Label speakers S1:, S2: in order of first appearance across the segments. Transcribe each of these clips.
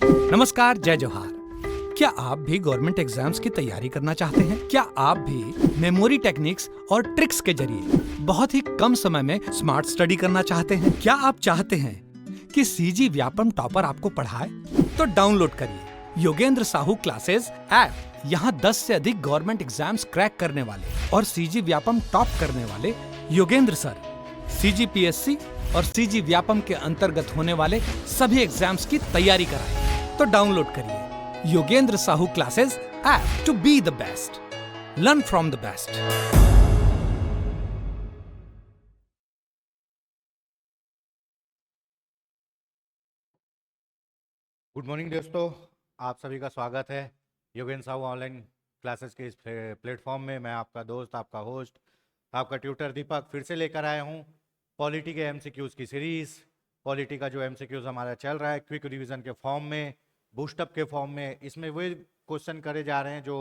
S1: नमस्कार, जय जोहार। क्या आप भी गवर्नमेंट एग्जाम्स की तैयारी करना चाहते हैं? क्या आप भी मेमोरी टेक्निक्स और ट्रिक्स के जरिए बहुत ही कम समय में स्मार्ट स्टडी करना चाहते हैं? क्या आप चाहते हैं कि सीजी व्यापम टॉपर आपको पढ़ाए? तो डाउनलोड करिए योगेंद्र साहू क्लासेस ऐप। यहाँ 10 से अधिक गवर्नमेंट एग्जाम्स क्रैक करने वाले और सीजी व्यापम टॉप करने वाले योगेंद्र सर सीजीपीएससी और सीजी व्यापम के अंतर्गत होने वाले सभी एग्जाम्स की तैयारी कराएं। तो डाउनलोड करिए Yogendra Sahu classes app to be the best, learn from the best.
S2: Good morning दोस्तों, आप सभी का स्वागत है योगेंद्र साहू ऑनलाइन क्लासेस के इस प्लेटफॉर्म में। मैं आपका दोस्त, आपका होस्ट, आपका ट्यूटर दीपक फिर से लेकर आया हूँ पॉलिटी के एमसीक्यूज़ की सीरीज़। पॉलिटी का जो एमसीक्यूज़ हमारा चल रहा है क्विक रिवीजन के फॉर्म में, बूस्टअप के फॉर्म में, इसमें वही क्वेश्चन करे जा रहे हैं जो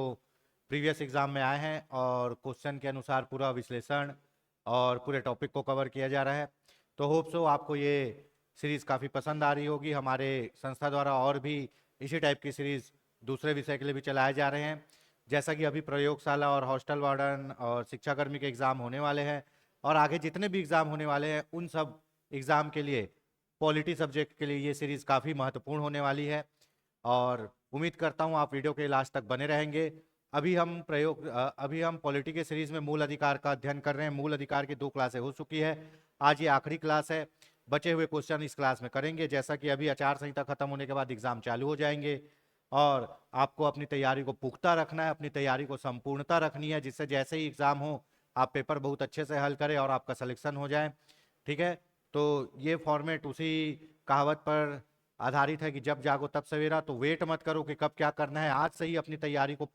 S2: प्रीवियस एग्जाम में आए हैं और क्वेश्चन के अनुसार पूरा विश्लेषण और पूरे टॉपिक को कवर किया जा रहा है। तो होप सो आपको ये सीरीज़ काफ़ी पसंद आ रही होगी। हमारे संस्था द्वारा और भी इसी टाइप की सीरीज़ दूसरे विषय के लिए भी चलाए जा रहे हैं। जैसा कि अभी प्रयोगशाला और हॉस्टल वार्डन और शिक्षाकर्मी के एग्ज़ाम होने वाले हैं और आगे जितने भी एग्ज़ाम होने वाले हैं उन सब एग्ज़ाम के लिए पॉलिटी सब्जेक्ट के लिए ये सीरीज़ काफ़ी महत्वपूर्ण होने वाली है और उम्मीद करता हूँ आप वीडियो के लास्ट तक बने रहेंगे। अभी हम पॉलिटी के सीरीज़ में मूल अधिकार का अध्ययन कर रहे हैं। मूल अधिकार की 2 क्लासें हो चुकी है, आज ये आखिरी क्लास है। बचे हुए क्वेश्चन इस क्लास में करेंगे। जैसा कि अभी आचार संहिता खत्म होने के बाद एग्जाम चालू हो जाएंगे और आपको अपनी तैयारी को पुख्ता रखना है, अपनी तैयारी को संपूर्णता रखनी है, जिससे जैसे ही एग्जाम हो आप पेपर बहुत अच्छे से हल करें और आपका सिलेक्शन हो जाए। ठीक है, तो ये फॉर्मेट उसी कहावत पर आधारित है कि जब जागो तब सवेरा। तो वेट मत करो कि कब क्या करना है, आज से ही अपनी तैयारी को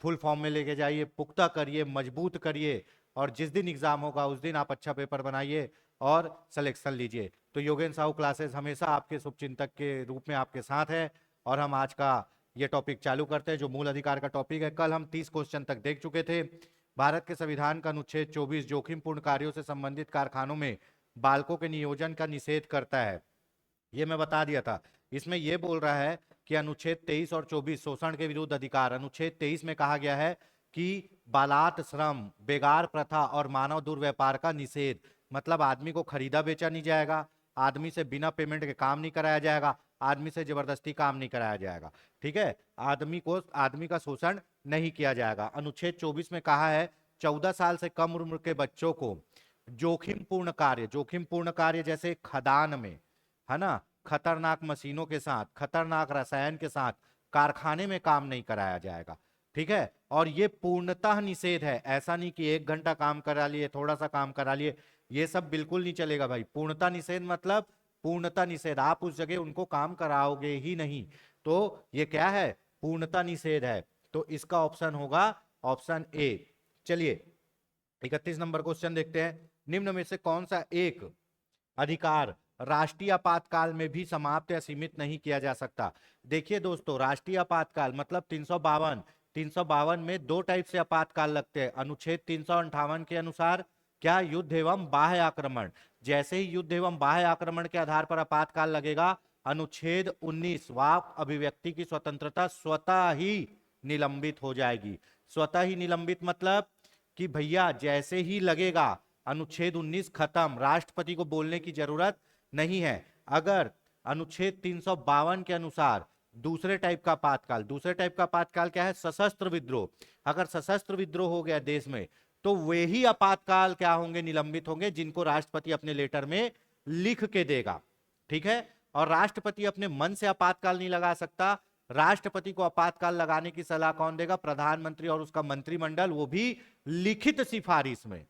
S2: फुल फॉर्म में लेके जाइए, पुख्ता करिए, मजबूत करिए और जिस दिन एग्जाम होगा उस दिन आप अच्छा पेपर बनाइए और सिलेक्शन लीजिए। तो योगेंद्र साहू क्लासेस हमेशा आपके शुभचिंतक के रूप में आपके साथ है और हम आज का ये टॉपिक चालू करते हैं जो मूल अधिकार का टॉपिक है। कल हम 30 क्वेश्चन तक देख चुके थे। भारत के संविधान का अनुच्छेद 24 जोखिमपूर्ण कार्यों से संबंधित कारखानों में बालकों के नियोजन का निषेध करता है, ये मैं बता दिया था। इसमें यह बोल रहा है कि अनुच्छेद 23 और 24 शोषण के विरुद्ध अधिकार। अनुच्छेद 23 में कहा गया है कि बालात श्रम, बेगार प्रथा और मानव दुर्व्यापार का निषेध, मतलब आदमी को खरीदा बेचा नहीं जाएगा, आदमी से बिना पेमेंट के काम नहीं कराया जाएगा, आदमी से जबरदस्ती काम नहीं कराया जाएगा। ठीक है, आदमी का शोषण नहीं किया जाएगा। अनुच्छेद 24 में कहा है 14 साल से कम उम्र के बच्चों को जोखिमपूर्ण कार्य जैसे खदान में, है ना, खतरनाक मशीनों के साथ, खतरनाक रसायन के साथ कारखाने में काम नहीं कराया जाएगा। ठीक है, और ये पूर्णतः निषेध है। ऐसा नहीं कि 1 घंटा काम करा लिए, थोड़ा सा काम करा लिए, ये सब बिल्कुल नहीं चलेगा भाई। पूर्णतः निषेध मतलब पूर्णतः निषेध, आप उस जगह उनको काम कराओगे ही नहीं। तो ये क्या है, पूर्णतः निषेध है। तो इसका ऑप्शन होगा ऑप्शन ए। चलिए 31 नंबर क्वेश्चन देखते हैं। निम्न में से कौन सा एक अधिकार राष्ट्रीय आपातकाल में भी समाप्त या सीमित नहीं किया जा सकता? देखिए दोस्तों, राष्ट्रीय आपातकाल मतलब 352 में 2 टाइप से आपातकाल लगते हैं। अनुच्छेद 358 के अनुसार क्या, युद्ध एवं बाह्य आक्रमण। जैसे ही युद्ध एवं बाह्य आक्रमण के आधार पर आपातकाल लगेगा, अनुच्छेद 19 वाक अभिव्यक्ति की स्वतंत्रता स्वतः ही निलंबित हो जाएगी। स्वतः ही निलंबित मतलब कि भैया जैसे ही लगेगा अनुच्छेद 19 खत्म, राष्ट्रपति को बोलने की जरूरत नहीं है। अगर अनुच्छेद 352 के अनुसार दूसरे टाइप का आपातकाल क्या है, सशस्त्र विद्रोह। अगर सशस्त्र विद्रोह हो गया देश में तो वे ही आपातकाल क्या होंगे, निलंबित होंगे, जिनको राष्ट्रपति अपने लेटर में लिख के देगा। ठीक है, और राष्ट्रपति अपने मन से आपातकाल नहीं लगा सकता। राष्ट्रपति को आपातकाल लगाने की सलाह कौन देगा, प्रधानमंत्री और उसका मंत्रिमंडल, वो भी लिखित सिफारिश में।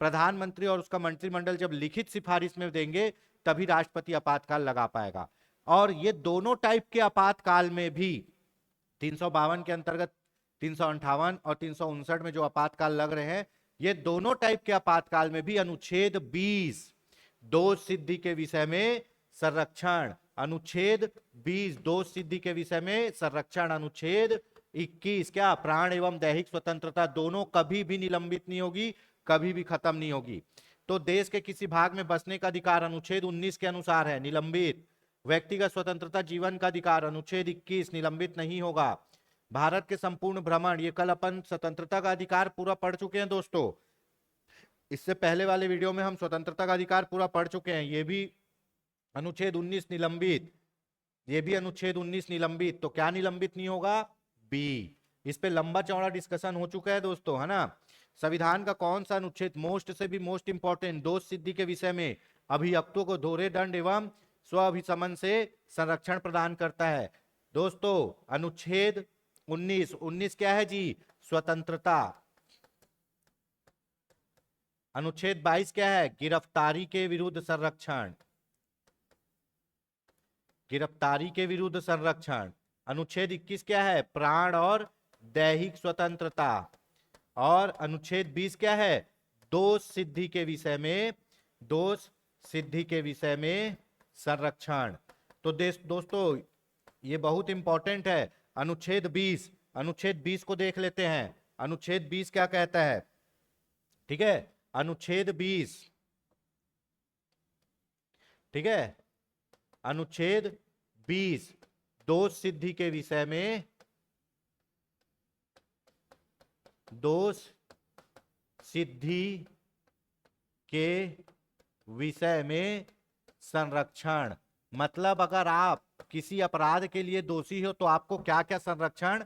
S2: प्रधानमंत्री और उसका मंत्रिमंडल जब लिखित सिफारिश में देंगे तभी राष्ट्रपति आपातकाल लगा पाएगा। और ये दोनों टाइप के आपातकाल में भी 352 के अंतर्गत 358 और 359 में जो आपातकाल लग रहे हैं, ये दोनों टाइप के आपातकाल में भी अनुच्छेद 20 दोष सिद्धि के विषय में संरक्षण, अनुच्छेद 20 दोष सिद्धि के विषय में संरक्षण, अनुच्छेद 21 क्या, प्राण एवं दैहिक स्वतंत्रता दोनों कभी भी निलंबित नहीं होगी, कभी भी खत्म नहीं होगी। तो देश के किसी भाग में बसने का अधिकार अनुच्छेद 19 के अनुसार है, निलंबित। व्यक्तिगत स्वतंत्रता जीवन का अधिकार अनुच्छेद 21 निलंबित नहीं होगा। भारत के संपूर्ण भ्रमण, ये कल अपन स्वतंत्रता का अधिकार पूरा पढ़ चुके हैं दोस्तों। इससे पहले वाले वीडियो में हम स्वतंत्रता का अधिकार पूरा पढ़ चुके हैं। ये भी अनुच्छेद 19 निलंबित, ये भी अनुच्छेद 19 निलंबित। तो क्या निलंबित नहीं होगा? बी। इस पे लंबा चौड़ा डिस्कशन हो चुका है दोस्तों, है ना। संविधान का कौन सा अनुच्छेद मोस्ट से भी मोस्ट इंपॉर्टेंट दोष सिद्धि के विषय में अभियुक्तों को दोहरे दंड एवं स्व अभिशमन से संरक्षण प्रदान करता है? दोस्तों अनुच्छेद 19। 19 क्या है जी? स्वतंत्रता। अनुच्छेद 22 क्या है? गिरफ्तारी के विरुद्ध संरक्षण। गिरफ्तारी के विरुद्ध संरक्षण। अनुच्छेद 21 क्या है? प्राण और दैहिक स्वतंत्रता। और अनुच्छेद 20 क्या है? दोष सिद्धि के विषय में, दोष सिद्धि के विषय में संरक्षण। तो दोस्तों ये बहुत इंपॉर्टेंट है। अनुच्छेद 20, अनुच्छेद 20 को देख लेते हैं। अनुच्छेद 20 क्या कहता है? ठीक है, अनुच्छेद 20, ठीक है, अनुच्छेद 20 दोष सिद्धि के विषय में, दोष सिद्धि के विषय में संरक्षण। मतलब अगर आप किसी अपराध के लिए दोषी हो तो आपको क्या क्या संरक्षण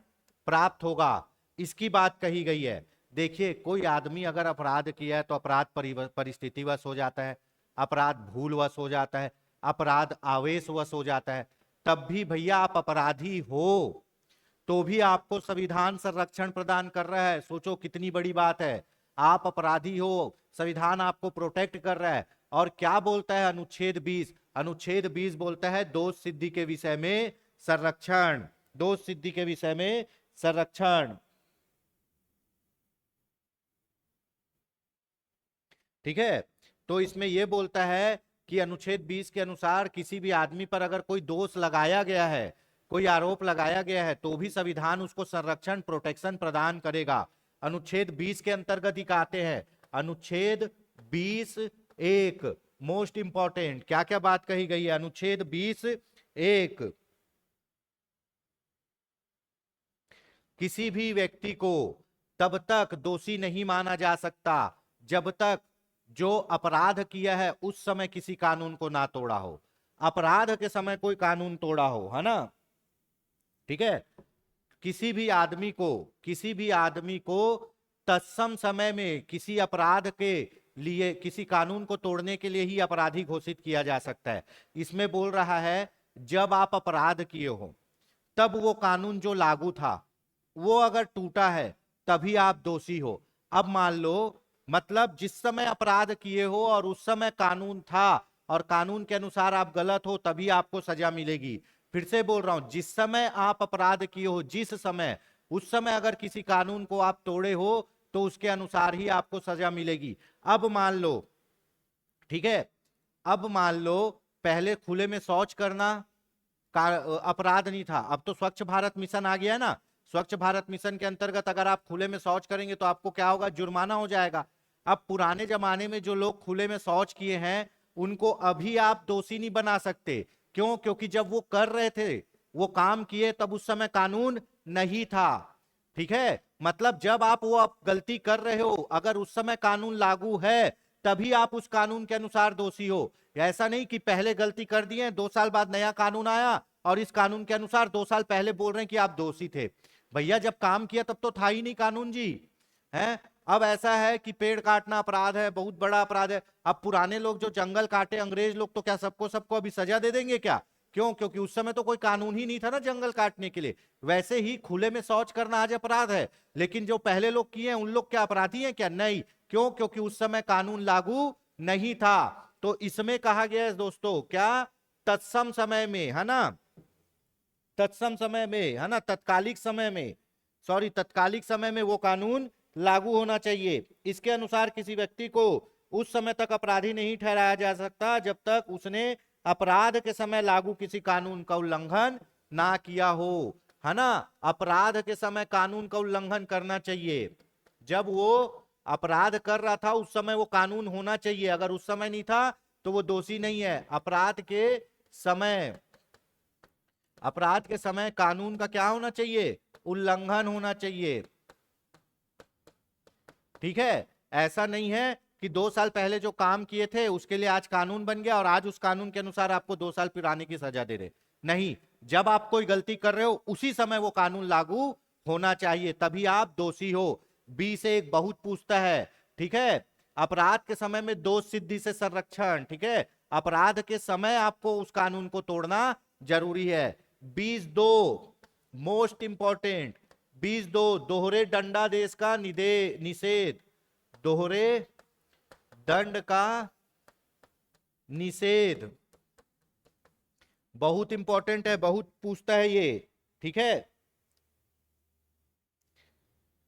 S2: प्राप्त होगा, इसकी बात कही गई है। देखिए, कोई आदमी अगर अपराध किया है तो अपराध परिस्थितिवश हो जाता है, अपराध भूलवश हो जाता है, अपराध आवेशवश हो जाता है। तब भी भैया आप अपराधी हो तो भी आपको संविधान संरक्षण प्रदान कर रहा है। सोचो कितनी बड़ी बात है। आप अपराधी हो, संविधान आपको प्रोटेक्ट कर रहा है। और क्या बोलता है अनुच्छेद 20? अनुच्छेद 20 बोलता है दोष सिद्धि के विषय में संरक्षण। दोष सिद्धि के विषय में संरक्षण, ठीक है। तो इसमें यह बोलता है कि अनुच्छेद 20 के अनुसार किसी भी आदमी पर अगर कोई दोष लगाया गया है, कोई आरोप लगाया गया है, तो भी संविधान उसको संरक्षण, प्रोटेक्शन प्रदान करेगा। अनुच्छेद 20 के अंतर्गत ही आते हैं। अनुच्छेद 20(1) मोस्ट इंपॉर्टेंट, क्या क्या बात कही गई है? अनुच्छेद 20(1) किसी भी व्यक्ति को तब तक दोषी नहीं माना जा सकता जब तक जो अपराध किया है उस समय किसी कानून को ना तोड़ा हो। अपराध के समय कोई कानून तोड़ा हो, है ना, ठीक है। किसी भी आदमी को तत्सम समय में किसी अपराध के लिए, किसी कानून को तोड़ने के लिए ही अपराधी घोषित किया जा सकता है। इसमें बोल रहा है जब आप अपराध किए हो तब वो कानून जो लागू था वो अगर टूटा है तभी आप दोषी हो। अब मान लो, मतलब जिस समय अपराध किए हो और उस समय कानून था और कानून के अनुसार आप गलत हो तभी आपको सजा मिलेगी। फिर से बोल रहा हूं, जिस समय आप अपराध किए हो, जिस समय, उस समय अगर किसी कानून को आप तोड़े हो तो उसके अनुसार ही आपको सजा मिलेगी। अब मान लो, ठीक है, अब मान लो पहले खुले में शौच करना का अपराध नहीं था, अब तो स्वच्छ भारत मिशन आ गया है ना। स्वच्छ भारत मिशन के अंतर्गत अगर आप खुले में शौच करेंगे तो आपको क्या होगा? जुर्माना हो जाएगा। अब पुराने जमाने में जो लोग खुले में शौच किए हैं उनको अभी आप दोषी नहीं बना सकते। क्यों? क्योंकि जब वो कर रहे थे, वो काम किए, तब उस समय कानून नहीं था, ठीक है। मतलब जब आप वो गलती कर रहे हो, अगर उस समय कानून लागू है तभी आप उस कानून के अनुसार दोषी हो। ऐसा नहीं कि पहले गलती कर दिए, 2 साल बाद नया कानून आया और इस कानून के अनुसार 2 साल पहले बोल रहे हैं कि आप दोषी थे। भैया जब काम किया तब तो था ही नहीं कानून जी, है। अब ऐसा है कि पेड़ काटना अपराध है, बहुत बड़ा अपराध है। अब पुराने लोग जो जंगल काटे, अंग्रेज लोग, तो क्या सबको अभी सजा दे देंगे क्या? क्यों? क्योंकि उस समय तो कोई कानून ही नहीं था ना जंगल काटने के लिए। वैसे ही खुले में शौच करना आज अपराध है, लेकिन जो पहले लोग किए हैं उन लोग क्या अपराधी हैं क्या? नहीं। क्यों? क्योंकि उस समय कानून लागू नहीं था। तो इसमें कहा गया है दोस्तों, क्या? तत्सम समय में, है ना, तत्सम समय में, है ना, तत्कालिक समय में, सॉरी, तत्कालिक समय में वो कानून लागू होना चाहिए। इसके अनुसार किसी व्यक्ति को उस समय तक अपराधी नहीं ठहराया जा सकता जब तक उसने अपराध के समय लागू किसी कानून का उल्लंघन ना किया हो, है ना। अपराध के समय कानून का उल्लंघन करना चाहिए। जब वो अपराध कर रहा था उस समय वो कानून होना चाहिए, अगर उस समय नहीं था तो वो दोषी नहीं है। अपराध के समय अपराध के समय कानून का क्या होना चाहिए? उल्लंघन होना चाहिए। ठीक है, ऐसा नहीं है कि 2 साल पहले जो काम किए थे उसके लिए आज कानून बन गया और आज उस कानून के अनुसार आपको 2 साल पुराने की सजा दे रहे। नहीं, जब आप कोई गलती कर रहे हो उसी समय वो कानून लागू होना चाहिए, तभी आप दोषी हो। 20(1) बहुत पूछता है। ठीक है, अपराध के समय में दोष सिद्धि से संरक्षण। ठीक है, अपराध के समय आपको उस कानून को तोड़ना जरूरी है। 20(2) मोस्ट इंपॉर्टेंट। 20(2) दोहरे दंडादेश का निषेध। दोहरे दंड का निषेध बहुत इंपॉर्टेंट है, बहुत पूछता है ये। ठीक है,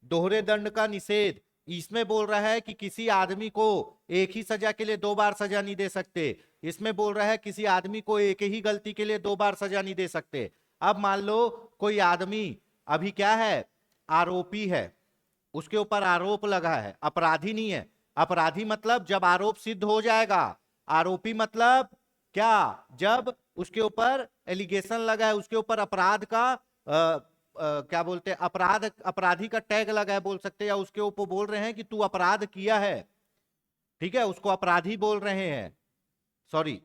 S2: दोहरे दंड का निषेध इसमें बोल रहा है कि किसी आदमी को एक ही सजा के लिए 2 बार सजा नहीं दे सकते। इसमें बोल रहा है किसी आदमी को एक ही गलती के लिए 2 बार सजा नहीं दे सकते। अब मान लो कोई आदमी अभी क्या है, आरोपी है, उसके ऊपर आरोप लगा है, अपराधी नहीं है। अपराधी मतलब जब आरोप सिद्ध हो जाएगा। आरोपी मतलब क्या? जब उसके ऊपर एलिगेशन लगा है, उसके ऊपर अपराध का क्या बोलते हैं, अपराधी का टैग लगा है बोल सकते हैं, या उसके ऊपर बोल रहे हैं कि तू अपराध किया है। ठीक है, उसको अपराधी बोल रहे हैं। सॉरी,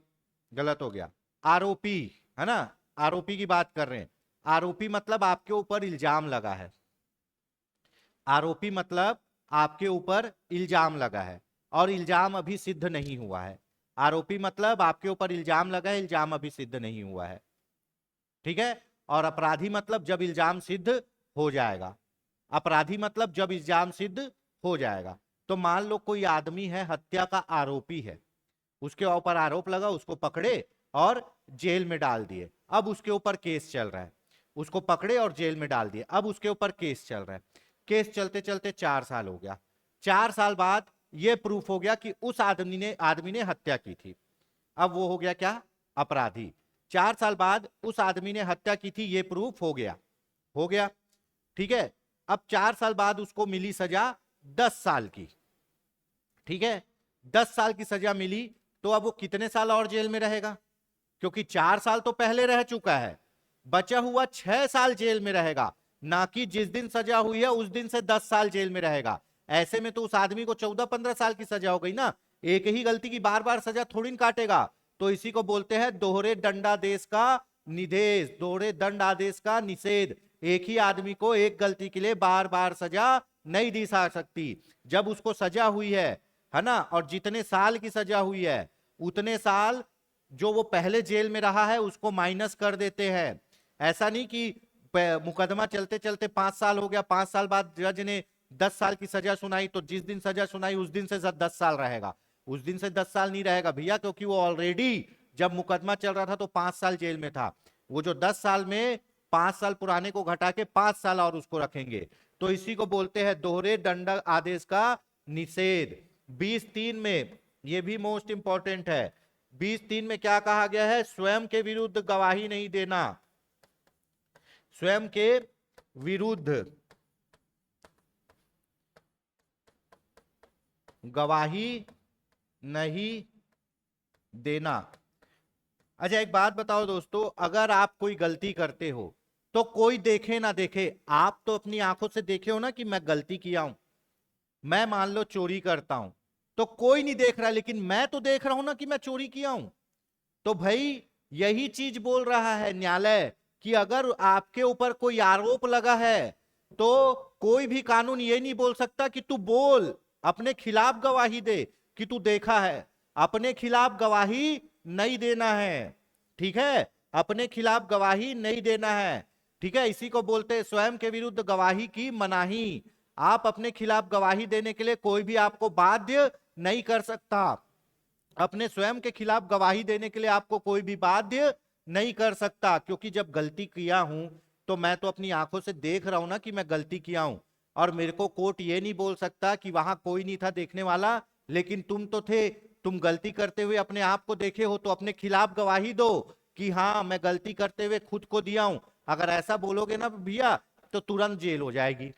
S2: गलत हो गया, आरोपी है ना, आरोपी की बात कर रहे हैं। आरोपी मतलब आपके ऊपर इल्जाम लगा है। आरोपी मतलब आपके ऊपर इल्जाम लगा है और इल्जाम अभी सिद्ध नहीं हुआ है। आरोपी मतलब आपके ऊपर इल्जाम लगा है, इल्जाम अभी सिद्ध नहीं हुआ है। ठीक है, और अपराधी मतलब जब इल्जाम सिद्ध हो जाएगा। अपराधी मतलब जब इल्जाम सिद्ध हो जाएगा। तो मान लो कोई आदमी है, हत्या का आरोपी है, उसके ऊपर आरोप लगा, उसको पकड़े और जेल में डाल दिए। अब उसके ऊपर केस चल रहा है, उसको पकड़े और जेल में डाल दिए, अब उसके ऊपर केस चल रहा है। केस चलते चलते 4 साल हो गया। 4 साल बाद यह प्रूफ हो गया कि उस आदमी ने हत्या की थी। अब वो हो गया क्या? अपराधी। 4 साल बाद उस आदमी ने हत्या की थी, ये प्रूफ हो गया। हो गया, ठीक है। अब 4 साल बाद उसको मिली सजा 10 साल की। ठीक है, 10 साल की सजा मिली, तो अब वो कितने साल और जेल में रहेगा? क्योंकि 4 साल तो पहले रह चुका है, बचा हुआ 6 साल जेल में रहेगा। ना कि जिस दिन सजा हुई है उस दिन से 10 साल जेल में रहेगा। ऐसे में तो उस आदमी को 14-15 साल की सजा हो गई ना। एक ही गलती की बार बार सजा थोड़ी न काटेगा। तो इसी को बोलते हैं दोहरे दंडादेश का निषेध, दोहरे दंड आदेश का निषेध। एक ही आदमी को एक गलती के लिए बार बार सजा नहीं दी जा सकती। जब उसको सजा हुई है ना, और जितने साल की सजा हुई है उतने साल जो वो पहले जेल में रहा है उसको माइनस कर देते हैं। ऐसा नहीं कि मुकदमा चलते चलते 5 साल हो गया, 5 साल बाद जज ने 10 साल की सजा सुनाई, तो जिस दिन सजा सुनाई उस दिन से 10 साल रहेगा। उस दिन से 10 साल नहीं रहेगा भैया, क्योंकि वो ऑलरेडी जब मुकदमा चल रहा था तो 5 साल जेल में था। वो जो 10 साल में 5 साल पुराने को घटा के 5 साल और उसको रखेंगे। तो इसी को बोलते हैं दोहरे दंड आदेश का निषेध। 20(3) में, ये भी मोस्ट इंपॉर्टेंट है, 20(3) में क्या कहा गया है? स्वयं के विरुद्ध गवाही नहीं देना। स्वयं के विरुद्ध गवाही नहीं देना। अच्छा, एक बात बताओ दोस्तों, अगर आप कोई गलती करते हो तो कोई देखे ना देखे, आप तो अपनी आंखों से देखे हो ना कि मैं गलती किया हूं। मैं मान लो चोरी करता हूं तो कोई नहीं देख रहा, लेकिन मैं तो देख रहा हूं ना कि मैं चोरी किया हूं। तो भाई यही चीज बोल रहा है न्यायालय कि अगर आपके ऊपर कोई आरोप लगा है तो कोई भी कानून ये नहीं बोल सकता कि तू बोल, अपने खिलाफ गवाही दे कि तू देखा है। अपने खिलाफ गवाही नहीं देना है। ठीक है, अपने खिलाफ गवाही नहीं देना है। ठीक है, इसी को बोलते हैं स्वयं के विरुद्ध गवाही की मनाही। आप अपने खिलाफ गवाही देने के लिए कोई भी आपको बाध्य नहीं कर सकता। अपने स्वयं के खिलाफ गवाही देने के लिए आपको कोई भी बाध्य नहीं कर सकता, क्योंकि जब गलती किया हूं तो मैं तो अपनी आंखों से देख रहा हूं ना कि मैं गलती किया हूं। और मेरे को कोर्ट ये नहीं बोल सकता कि वहां कोई नहीं था देखने वाला, लेकिन तुम तो थे, तुम गलती करते हुए अपने आप को देखे हो, तो अपने खिलाफ गवाही दो कि हाँ मैं गलती करते हुए खुद को दिया हूं। अगर ऐसा बोलोगे ना भैया तो तुरंत जेल हो जाएगी।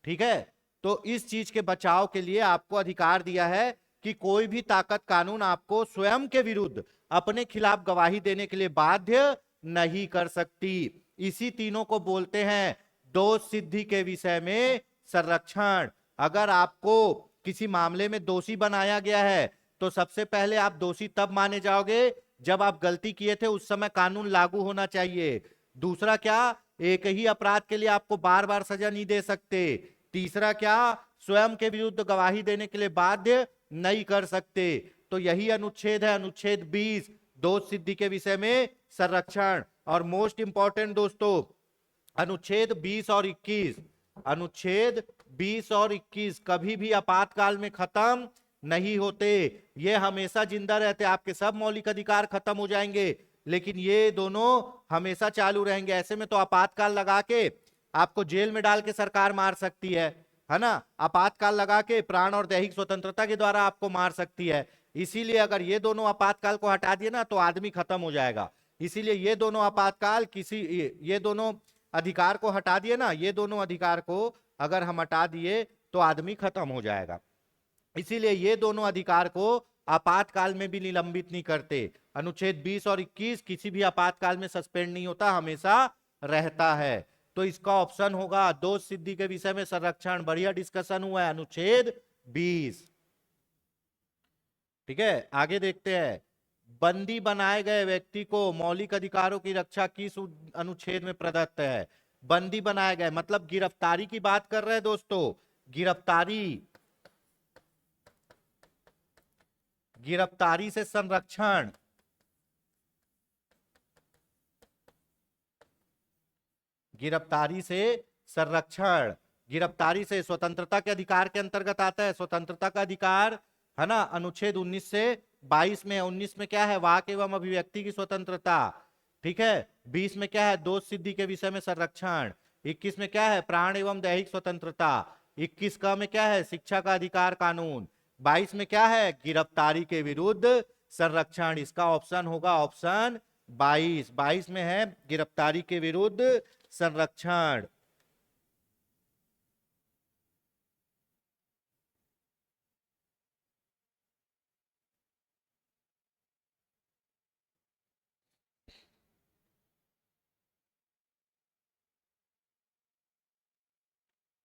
S2: ठीक है, तो इस चीज के बचाव के लिए आपको अधिकार दिया है कि कोई भी ताकत कानून आपको स्वयं के विरुद्ध अपने खिलाफ गवाही देने के लिए बाध्य नहीं कर सकती। इसी तीनों को बोलते हैं दोष सिद्धि के विषय में संरक्षण। अगर आपको किसी मामले में दोषी बनाया गया है तो सबसे पहले आप दोषी तब माने जाओगे जब आप गलती किए थे उस समय कानून लागू होना चाहिए। दूसरा क्या, एक ही अपराध के लिए आपको बार बार सजा नहीं दे सकते। तीसरा क्या, स्वयं के विरुद्ध गवाही देने के लिए बाध्य नहीं कर सकते। तो यही अनुच्छेद है, अनुच्छेद 20, दोष सिद्धि के विषय में संरक्षण। और मोस्ट इंपॉर्टेंट दोस्तों, अनुच्छेद 20 और 21, अनुच्छेद 20 और 21 कभी भी आपातकाल में खत्म नहीं होते, ये हमेशा जिंदा रहते। आपके सब मौलिक अधिकार खत्म हो जाएंगे लेकिन ये दोनों हमेशा चालू रहेंगे। ऐसे में तो आपातकाल लगा के आपको जेल में डाल के सरकार मार सकती है ना। आपातकाल लगा के प्राण और दैहिक स्वतंत्रता के द्वारा आपको मार सकती है। इसीलिए अगर ये दोनों आपातकाल को हटा दिए ना तो आदमी खत्म हो जाएगा। इसीलिए ये दोनों आपातकाल ये दोनों अधिकार को हटा दिए ना, ये दोनों अधिकार को अगर हम हटा दिए तो आदमी खत्म हो जाएगा। इसीलिए ये दोनों अधिकार को आपातकाल में भी निलंबित नहीं करते। अनुच्छेद 20 और 21 किसी भी आपातकाल में सस्पेंड नहीं होता, हमेशा रहता है। तो इसका ऑप्शन होगा दोष सिद्धि के विषय में संरक्षण। बढ़िया डिस्कशन हुआ है, अनुच्छेद 20। ठीक है, आगे देखते हैं। बंदी बनाए गए व्यक्ति को मौलिक अधिकारों की रक्षा किस अनुच्छेद में प्रदत्त है? बंदी बनाए गए मतलब गिरफ्तारी की बात कर रहे हैं दोस्तों। गिरफ्तारी से संरक्षण, गिरफ्तारी से संरक्षण, गिरफ्तारी से स्वतंत्रता के अधिकार के अंतर्गत आता है। स्वतंत्रता का अधिकार है ना, अनुच्छेद 19 से 22 में। 19 में क्या है, वाक एवं अभिव्यक्ति की स्वतंत्रता। ठीक है, 20 में क्या है, दोष सिद्धि के विषय में संरक्षण। 21 में क्या है, प्राण एवं दैहिक स्वतंत्रता। 21 का में क्या है, शिक्षा का अधिकार कानून। 22 में क्या है, गिरफ्तारी के विरुद्ध संरक्षण। इसका ऑप्शन होगा ऑप्शन 22। 22 में है गिरफ्तारी के विरुद्ध संरक्षण।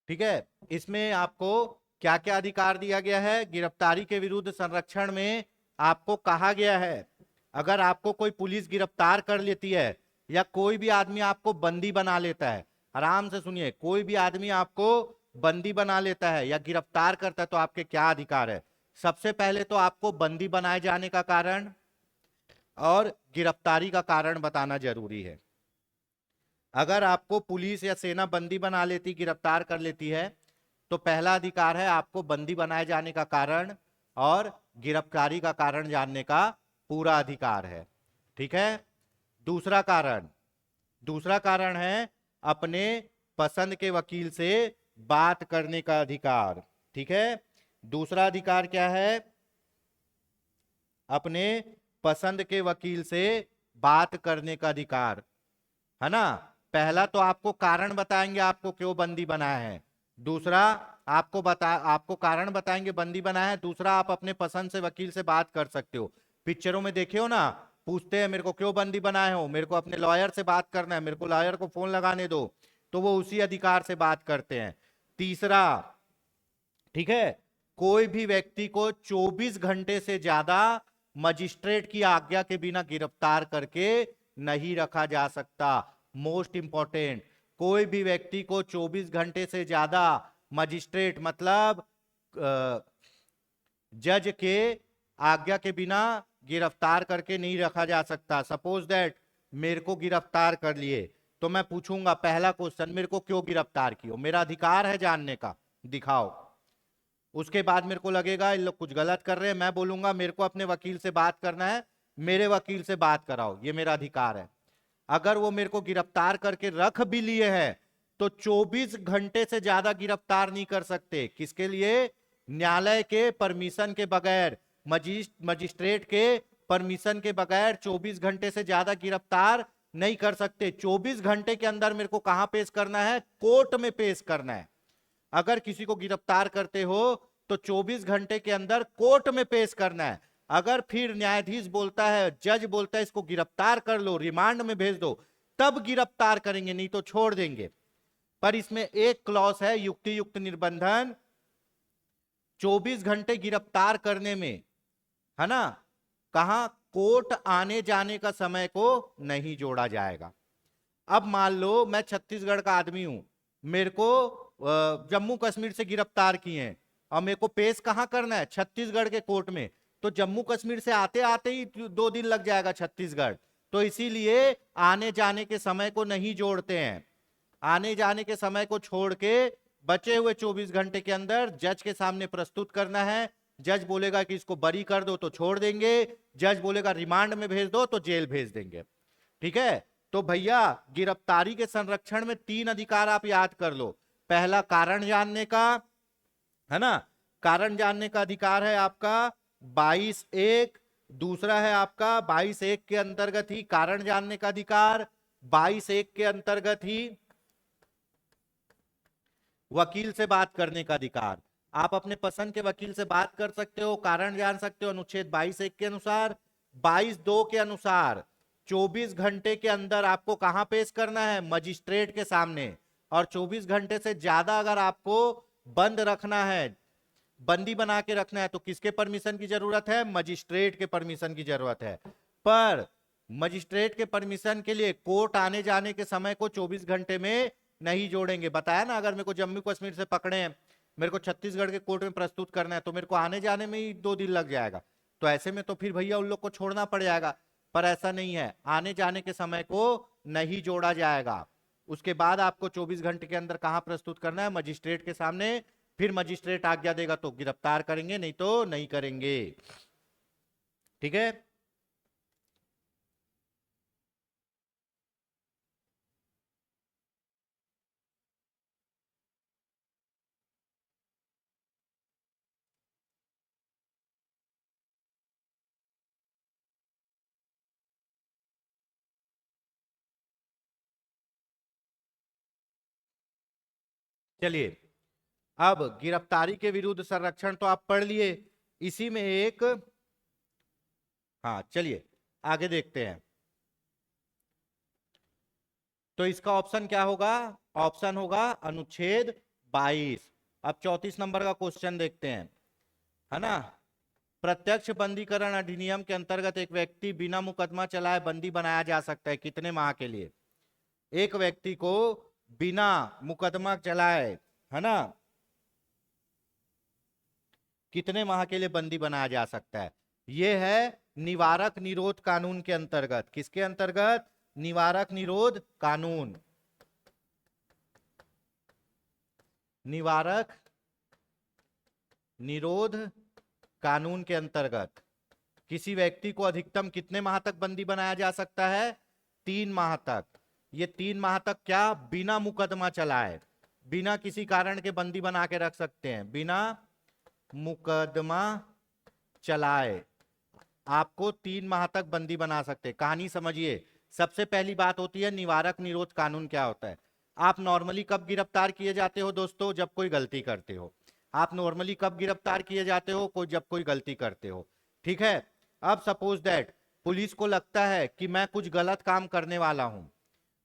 S2: ठीक है, इसमें आपको क्या क्या अधिकार दिया गया है? गिरफ्तारी के विरुद्ध संरक्षण में आपको कहा गया है अगर आपको कोई पुलिस गिरफ्तार कर लेती है या कोई भी आदमी आपको बंदी बना लेता है, आराम से सुनिए, कोई भी आदमी आपको बंदी बना लेता है या गिरफ्तार करता है तो आपके क्या अधिकार है? सबसे पहले तो आपको बंदी बनाए जाने का कारण और गिरफ्तारी का कारण बताना जरूरी है। अगर आपको पुलिस या सेना बंदी बना लेती, गिरफ्तार कर लेती है तो पहला अधिकार है आपको बंदी बनाए जाने का कारण और गिरफ्तारी का कारण जानने का पूरा अधिकार है। ठीक है, दूसरा कारण है अपने पसंद के वकील से बात करने का अधिकार। ठीक है, दूसरा अधिकार क्या है? अपने पसंद के वकील से बात करने का अधिकार, है ना। पहला तो आपको कारण बताएंगे आपको क्यों बंदी बनाया है, दूसरा आपको कारण बताएंगे बंदी बनाया है, दूसरा आप अपने पसंद से वकील से बात कर सकते हो। पिक्चरों में देखे हो ना, पूछते हैं मेरे को क्यों बंदी बनाए हो, मेरे को अपने लॉयर से बात करना है, मेरे को लॉयर को फोन लगाने दो, तो वो उसी अधिकार से बात करते हैं। तीसरा, ठीक है, कोई भी व्यक्ति को 24 घंटे से ज्यादा मजिस्ट्रेट की आज्ञा के बिना गिरफ्तार करके नहीं रखा जा सकता। मोस्ट इंपॉर्टेंट, कोई भी व्यक्ति को 24 घंटे से ज्यादा मजिस्ट्रेट मतलब जज के आज्ञा के बिना गिरफ्तार करके नहीं रखा जा सकता। सपोज दैट मेरे को गिरफ्तार कर लिए तो मैं पूछूंगा पहला क्वेश्चन, मेरे को क्यों गिरफ्तार किया, मेरा अधिकार है जानने का, दिखाओ। उसके बाद मेरे को लगेगा इन लोग कुछ गलत कर रहे हैं, मैं बोलूंगा मेरे को अपने वकील से बात करना है, मेरे वकील से बात कराओ, ये मेरा अधिकार है। अगर वो मेरे को गिरफ्तार करके रख भी लिए हैं तो 24 घंटे से ज्यादा गिरफ्तार नहीं कर सकते। किसके लिए? न्यायालय के परमिशन के बगैर, मजिस्ट्रेट के परमिशन के बगैर 24 घंटे से ज्यादा गिरफ्तार नहीं कर सकते। 24 घंटे के अंदर मेरे को कहां पेश करना है? कोर्ट में पेश करना है। अगर किसी को गिरफ्तार करते हो तो 24 घंटे के अंदर कोर्ट में पेश करना है। अगर फिर न्यायाधीश बोलता है, जज बोलता है इसको गिरफ्तार कर लो, रिमांड में भेज दो, तब गिरफ्तार करेंगे, नहीं तो छोड़ देंगे। पर इसमें एक क्लॉज है, युक्ति युक्त निर्बंधन, 24 घंटे गिरफ्तार करने में, है ना, कहा कोर्ट आने जाने का समय को नहीं जोड़ा जाएगा। अब मान लो मैं छत्तीसगढ़ का आदमी हूं, मेरे को जम्मू कश्मीर से गिरफ्तार किए हैं और मेरे को पेश कहां करना है, छत्तीसगढ़ के कोर्ट में, तो जम्मू कश्मीर से आते आते ही 2 दिन लग जाएगा छत्तीसगढ़। तो इसीलिए आने जाने के समय को नहीं जोड़ते हैं, आने जाने के समय को छोड़ के बचे हुए 24 घंटे के अंदर जज के सामने प्रस्तुत करना है। जज बोलेगा कि इसको बरी कर दो तो छोड़ देंगे, जज बोलेगा रिमांड में भेज दो तो जेल भेज देंगे। ठीक है, तो भैया गिरफ्तारी के संरक्षण में 3 अधिकार आप याद कर लो। पहला कारण जानने का, है ना, कारण जानने का अधिकार है आपका 22(1), दूसरा है आपका 22(1) के अंतर्गत ही कारण जानने का अधिकार, 22(1) के अंतर्गत ही वकील से बात करने का अधिकार। आप अपने पसंद के वकील से बात कर सकते हो, कारण जान सकते हो अनुच्छेद 22(1) के अनुसार। 22(2) के अनुसार 24 घंटे के अंदर आपको कहां पेश करना है, मजिस्ट्रेट के सामने। और 24 घंटे से ज्यादा अगर आपको बंद रखना है, बंदी बना के रखना है, तो किसके परमिशन की जरूरत है, मजिस्ट्रेट के परमिशन की जरूरत है। पर मजिस्ट्रेट के परमिशन के लिए कोर्ट आने जाने के समय को 24 घंटे में नहीं जोड़ेंगे। बताया ना, अगर मेरे को जम्मू कश्मीर से पकड़े हैं, मेरे को छत्तीसगढ़ के कोर्ट में प्रस्तुत करना है, तो मेरे को आने जाने में ही 2 दिन लग जाएगा। तो ऐसे में तो फिर भैया उन लोग को छोड़ना पड़ जाएगा। पर ऐसा नहीं है, आने जाने के समय को नहीं जोड़ा जाएगा। उसके बाद आपको 24 घंटे के अंदर कहां प्रस्तुत करना है, मजिस्ट्रेट के सामने। फिर मजिस्ट्रेट आज्ञा देगा तो गिरफ्तार करेंगे, नहीं तो नहीं करेंगे। ठीक है, चलिए अब गिरफ्तारी के विरुद्ध संरक्षण तो आप पढ़ लिए, इसी में एक, हाँ चलिए आगे देखते हैं। तो इसका ऑप्शन क्या होगा, ऑप्शन होगा अनुच्छेद 22। अब 34 नंबर का क्वेश्चन देखते हैं, है ना। प्रत्यक्ष बंदीकरण अधिनियम के अंतर्गत एक व्यक्ति बिना मुकदमा चलाए बंदी बनाया जा सकता है कितने माह के लिए। एक व्यक्ति को बिना मुकदमा चलाए, है ना, कितने माह के लिए बंदी बनाया जा सकता है। यह है निवारक निरोध कानून के अंतर्गत। किसके अंतर्गत, निवारक निरोध कानून, निवारक निरोध कानून के अंतर्गत किसी व्यक्ति को अधिकतम कितने माह तक बंदी बनाया जा सकता है, 3 माह तक। ये 3 माह तक क्या, बिना मुकदमा चलाए, बिना किसी कारण के बंदी बना के रख सकते हैं, बिना मुकदमा चलाए आपको 3 माह तक बंदी बना सकते हैं। कहानी समझिए, सबसे पहली बात होती है निवारक निरोध कानून क्या होता है। आप नॉर्मली कब गिरफ्तार किए जाते हो दोस्तों, जब कोई गलती करते हो। आप नॉर्मली कब गिरफ्तार किए जाते हो, जब कोई गलती करते हो। ठीक है, अब सपोज दैट पुलिस को लगता है कि मैं कुछ गलत काम करने वाला हूं,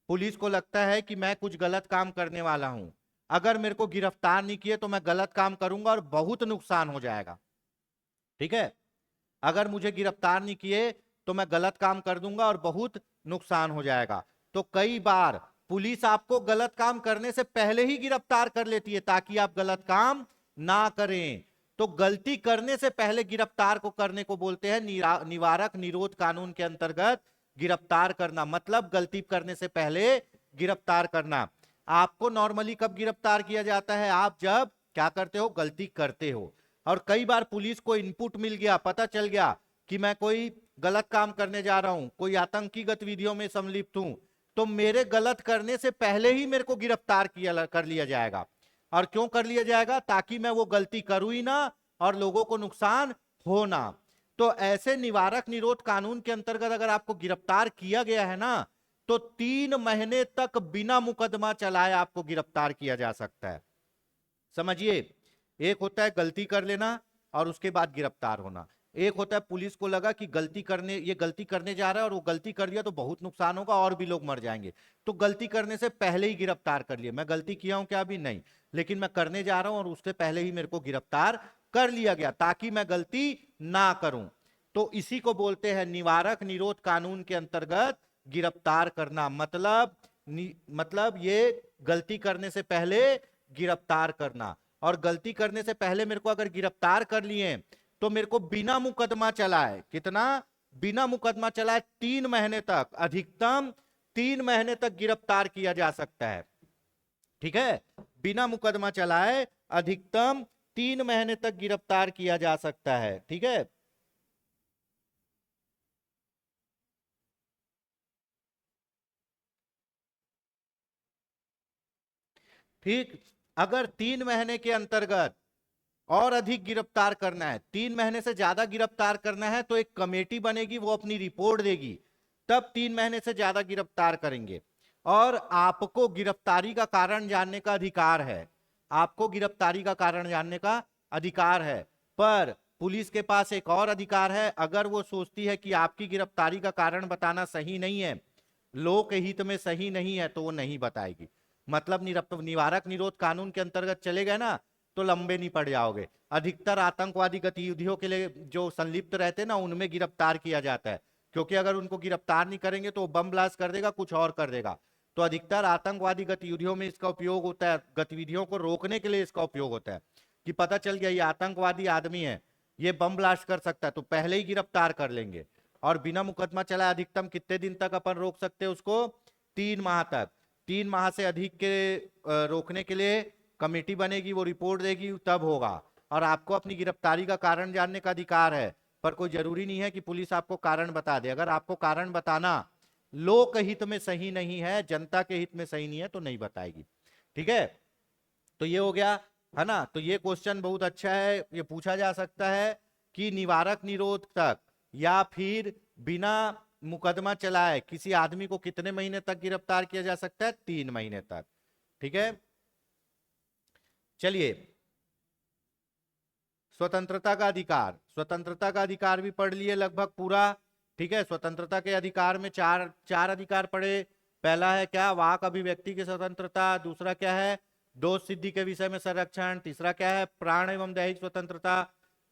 S2: पुलिस को लगता है कि मैं कुछ गलत काम करने वाला हूं, अगर मेरे को गिरफ्तार नहीं किए तो मैं गलत काम करूंगा और बहुत नुकसान हो जाएगा। ठीक है, अगर मुझे गिरफ्तार नहीं किए तो मैं गलत काम कर दूंगा और बहुत नुकसान हो जाएगा। तो कई बार पुलिस आपको गलत काम करने से पहले ही गिरफ्तार कर लेती है ताकि आप गलत काम ना करें। तो गलती करने से पहले गिरफ्तार को करने को बोलते हैं निवारक निरोध कानून के अंतर्गत गिरफ्तार करना, मतलब गलती करने से पहले गिरफ्तार करना। आपको नॉर्मली कब गिरफ्तार किया जाता है, आप जब क्या करते हो, गलती करते हो। और कई बार पुलिस को इनपुट मिल गया, पता चल गया कि मैं कोई गलत काम करने जा रहा हूं, कोई आतंकी गतिविधियों में संलिप्त हूं, तो मेरे गलत करने से पहले ही मेरे को गिरफ्तार कर लिया जाएगा। और क्यों कर लिया जाएगा, ताकि मैं वो गलती करूं ही ना और लोगों को नुकसान हो ना। तो ऐसे निवारक निरोध कानून के अंतर्गत अगर आपको गिरफ्तार किया गया है ना, तो 3 महीने तक बिना मुकदमा चलाए आपको गिरफ्तार किया जा सकता है। समझिए, एक होता है गलती कर लेना और उसके बाद गिरफ्तार होना, एक होता है पुलिस को लगा कि ये गलती करने जा रहा है और वो गलती कर दिया तो बहुत नुकसान होगा और भी लोग मर जाएंगे, तो गलती करने से पहले ही गिरफ्तार कर लिया। मैं गलती किया हूं क्या? अभी नहीं, लेकिन मैं करने जा रहा हूं और उससे पहले ही मेरे को गिरफ्तार कर लिया गया ताकि मैं गलती ना करूं। तो इसी को बोलते हैं निवारक निरोध कानून के अंतर्गत गिरफ्तार करना। मतलब ये गलती करने से पहले गिरफ्तार करना। और गलती करने से पहले मेरे को अगर गिरफ्तार कर लिए तो मेरे को बिना मुकदमा चलाए, कितना? बिना मुकदमा चलाए 3 महीने तक, अधिकतम 3 महीने तक गिरफ्तार किया जा सकता है। ठीक है, बिना मुकदमा चलाए अधिकतम 3 महीने तक गिरफ्तार किया जा सकता है। ठीक है, ठीक। अगर 3 महीने के अंतर्गत और अधिक गिरफ्तार करना है, 3 महीने से ज्यादा गिरफ्तार करना है, तो एक कमेटी बनेगी, वो अपनी रिपोर्ट देगी, तब 3 महीने से ज्यादा गिरफ्तार करेंगे। और आपको गिरफ्तारी का कारण जानने का अधिकार है, आपको गिरफ्तारी का कारण जानने का अधिकार है। पर पुलिस के पास एक और अधिकार है, अगर वो सोचती है कि आपकी गिरफ्तारी का कारण बताना सही नहीं है, लोक हित में सही नहीं है, तो वो नहीं बताएगी। मतलब निवारक निरोध कानून के अंतर्गत चले गए ना, तो लंबे नहीं पड़ जाओगे। अधिकतर आतंकवादी गतिविधियों के लिए जो संलिप्त रहते हैं ना, उनमें गिरफ्तार किया जाता है, क्योंकि अगर उनको गिरफ्तार नहीं करेंगे तो बम ब्लास्ट कर देगा, कुछ और कर देगा। तो अधिकतर आतंकवादी गतिविधियों में इसका उपयोग होता है, गतिविधियों को रोकने के लिए इसका उपयोग होता है। कि पता चल गया ये आतंकवादी आदमी है, ये बम ब्लास्ट कर सकता है, तो पहले ही गिरफ्तार कर लेंगे। और बिना मुकदमा चलाए अधिकतम कितने दिन तक अपन रोक सकते हैं उसको? 3 माह तक। 3 माह से अधिक के रोकने के लिए कमेटी बनेगी, वो रिपोर्ट देगी, तब होगा। और आपको अपनी गिरफ्तारी का कारण जानने का अधिकार है, पर कोई जरूरी नहीं है कि पुलिस आपको कारण बता दे। अगर आपको कारण बताना लोक हित में सही नहीं है, जनता के हित में सही नहीं है, तो नहीं बताएगी। ठीक है, तो ये हो गया, है ना। तो ये क्वेश्चन बहुत अच्छा है, ये पूछा जा सकता है कि निवारक निरोध तक या फिर बिना मुकदमा चलाए किसी आदमी को कितने महीने तक गिरफ्तार किया जा सकता है? 3 महीने तक। ठीक है, चलिए। स्वतंत्रता का अधिकार, स्वतंत्रता का अधिकार भी पढ़ लिए लगभग पूरा। ठीक है, स्वतंत्रता के अधिकार में चार चार अधिकार पढ़े। पहला है क्या? वाक अभिव्यक्ति की स्वतंत्रता। दूसरा क्या है? दोष सिद्धि के विषय में संरक्षण। तीसरा क्या है? प्राण एवं दैहिक स्वतंत्रता।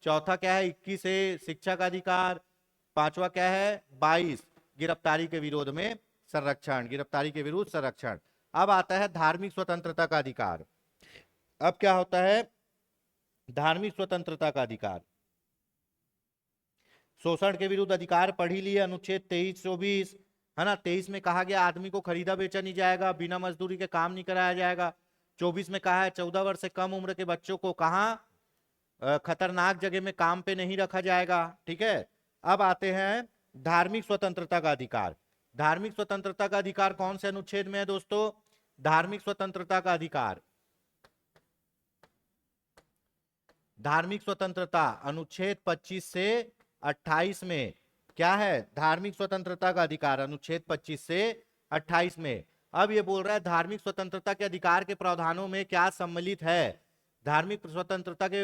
S2: चौथा क्या है? 21 है शिक्षा का अधिकार। पांचवा क्या है? 22 गिरफ्तारी के विरोध में संरक्षण, गिरफ्तारी के विरुद्ध संरक्षण। अब आता है धार्मिक स्वतंत्रता का अधिकार। अब क्या होता है? धार्मिक स्वतंत्रता का अधिकार। शोषण के विरुद्ध अधिकार पढ़ ही लिए, अनुच्छेद 23 24, है ना। 23 में कहा गया आदमी को खरीदा बेचा नहीं जाएगा, बिना मजदूरी के काम नहीं कराया जाएगा। 24 में कहा है 14 वर्ष से कम उम्र के बच्चों को कहा खतरनाक जगह में काम पे नहीं रखा जाएगा। ठीक है, अब आते हैं धार्मिक स्वतंत्रता का अधिकार। धार्मिक स्वतंत्रता का अधिकार कौन से अनुच्छेद में है दोस्तों? धार्मिक स्वतंत्रता का अधिकार, धार्मिक स्वतंत्रता अनुच्छेद 25 से 28 में क्या है? धार्मिक स्वतंत्रता का अधिकार अनुच्छेद 25 से 28 में। अब ये बोल रहा है धार्मिक स्वतंत्रता के अधिकार के प्रावधानों में क्या सम्मिलित है? धार्मिक स्वतंत्रता के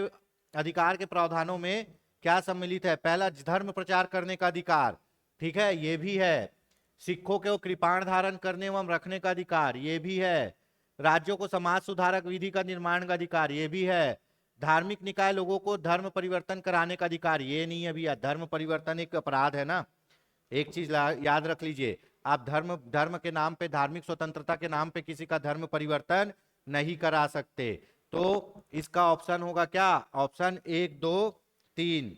S2: अधिकार के प्रावधानों में क्या सम्मिलित है? पहला, धर्म प्रचार करने का अधिकार। ठीक है, ये भी है। सिखों को कृपाण धारण करने एवं रखने का अधिकार, ये भी है। राज्यों को समाज सुधारक विधि का निर्माण का अधिकार, ये भी है। धार्मिक निकाय लोगों को धर्म परिवर्तन कराने का अधिकार, ये नहीं है भैया। धर्म परिवर्तन एक अपराध है ना। एक चीज याद रख लीजिए, आप धर्म धर्म के नाम पे, धार्मिक स्वतंत्रता के नाम पे किसी का धर्म परिवर्तन नहीं करा सकते। तो इसका ऑप्शन होगा क्या? ऑप्शन 1 2 3।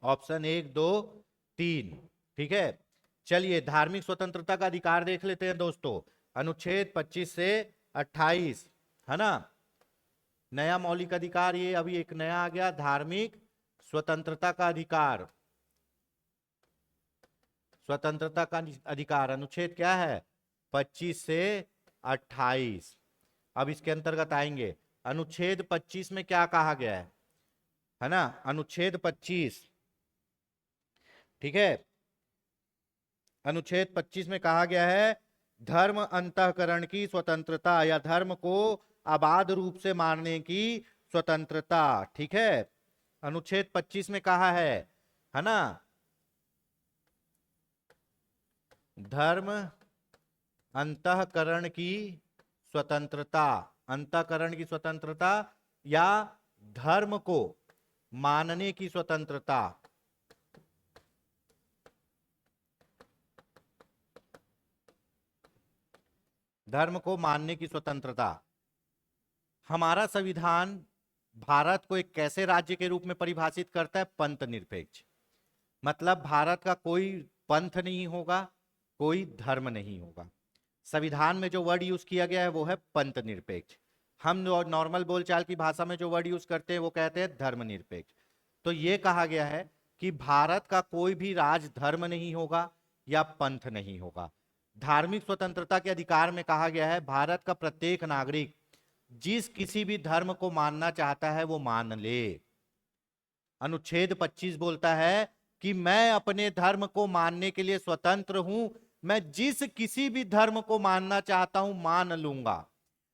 S2: ऑप्शन 1 2 3। ठीक है, चलिए धार्मिक स्वतंत्रता का अधिकार देख लेते हैं दोस्तों। अनुच्छेद 25 से 28, है ना। नया मौलिक अधिकार, ये अभी एक नया आ गया, धार्मिक स्वतंत्रता का अधिकार। स्वतंत्रता का अधिकार अनुच्छेद क्या है? 25 से 28। अब इसके अंतर्गत आएंगे। अनुच्छेद 25 में क्या कहा गया है ना। अनुच्छेद 25, ठीक है, अनुच्छेद 25 में कहा गया है धर्म अंतःकरण की स्वतंत्रता या धर्म को अबाध रूप से मानने की स्वतंत्रता। ठीक है, अनुच्छेद 25 में कहा है ना, धर्म अंतःकरण की स्वतंत्रता, अंतःकरण की स्वतंत्रता या धर्म को मानने की स्वतंत्रता। धर्म को मानने की स्वतंत्रता। हमारा संविधान भारत को एक कैसे राज्य के रूप में परिभाषित करता है? पंथ निरपेक्ष। मतलब भारत का कोई पंथ नहीं होगा, कोई धर्म नहीं होगा। संविधान में जो वर्ड यूज किया गया है वो है पंथ निरपेक्ष। हम नॉर्मल बोलचाल की भाषा में जो वर्ड यूज करते हैं वो कहते हैं धर्म निरपेक्ष। तो ये कहा गया है कि भारत का कोई भी राज धर्म नहीं होगा या पंथ नहीं होगा। धार्मिक स्वतंत्रता के अधिकार में कहा गया है भारत का प्रत्येक नागरिक जिस किसी भी धर्म को मानना चाहता है वो मान ले। अनुच्छेद 25 बोलता है कि मैं अपने धर्म को मानने के लिए स्वतंत्र हूं, मैं जिस किसी भी धर्म को मानना चाहता हूं मान लूंगा,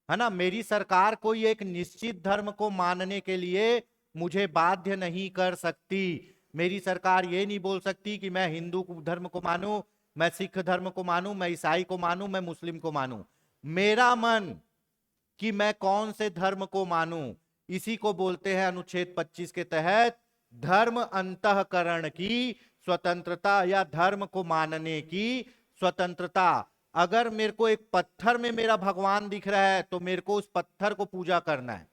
S2: है ना। मेरी सरकार कोई एक निश्चित धर्म को मानने के लिए मुझे बाध्य नहीं कर सकती। मेरी सरकार ये नहीं बोल सकती कि मैं हिंदू धर्म को मानूं, मैं सिख धर्म को मानूं, मैं ईसाई को मानूं, मैं मुस्लिम को मानूं। मेरा मन कि मैं कौन से धर्म को मानूं, इसी को बोलते हैं अनुच्छेद 25 के तहत धर्म अंतःकरण की स्वतंत्रता या धर्म को मानने की स्वतंत्रता। अगर मेरे को एक पत्थर में मेरा भगवान दिख रहा है तो मेरे को उस पत्थर को पूजा करना है,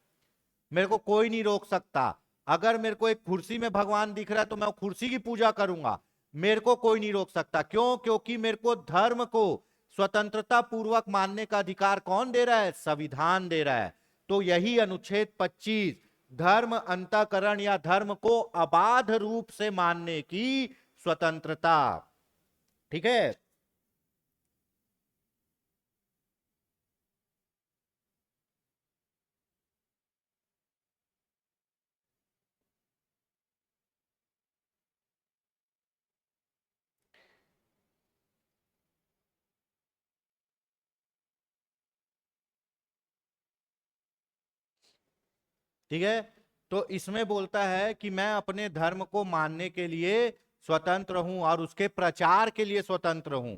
S2: मेरे को कोई नहीं रोक सकता। अगर मेरे को एक कुर्सी में भगवान दिख रहा है तो मैं कुर्सी की पूजा करूंगा, मेरे को कोई नहीं रोक सकता। क्यों? क्योंकि मेरे को धर्म को स्वतंत्रता पूर्वक मानने का अधिकार कौन दे रहा है? संविधान दे रहा है। तो यही अनुच्छेद 25 धर्म अंतःकरण या धर्म को अबाध रूप से मानने की स्वतंत्रता। ठीक है, ठीक है। तो इसमें बोलता है कि मैं अपने धर्म को मानने के लिए स्वतंत्र हूं और उसके प्रचार के लिए स्वतंत्र हूं,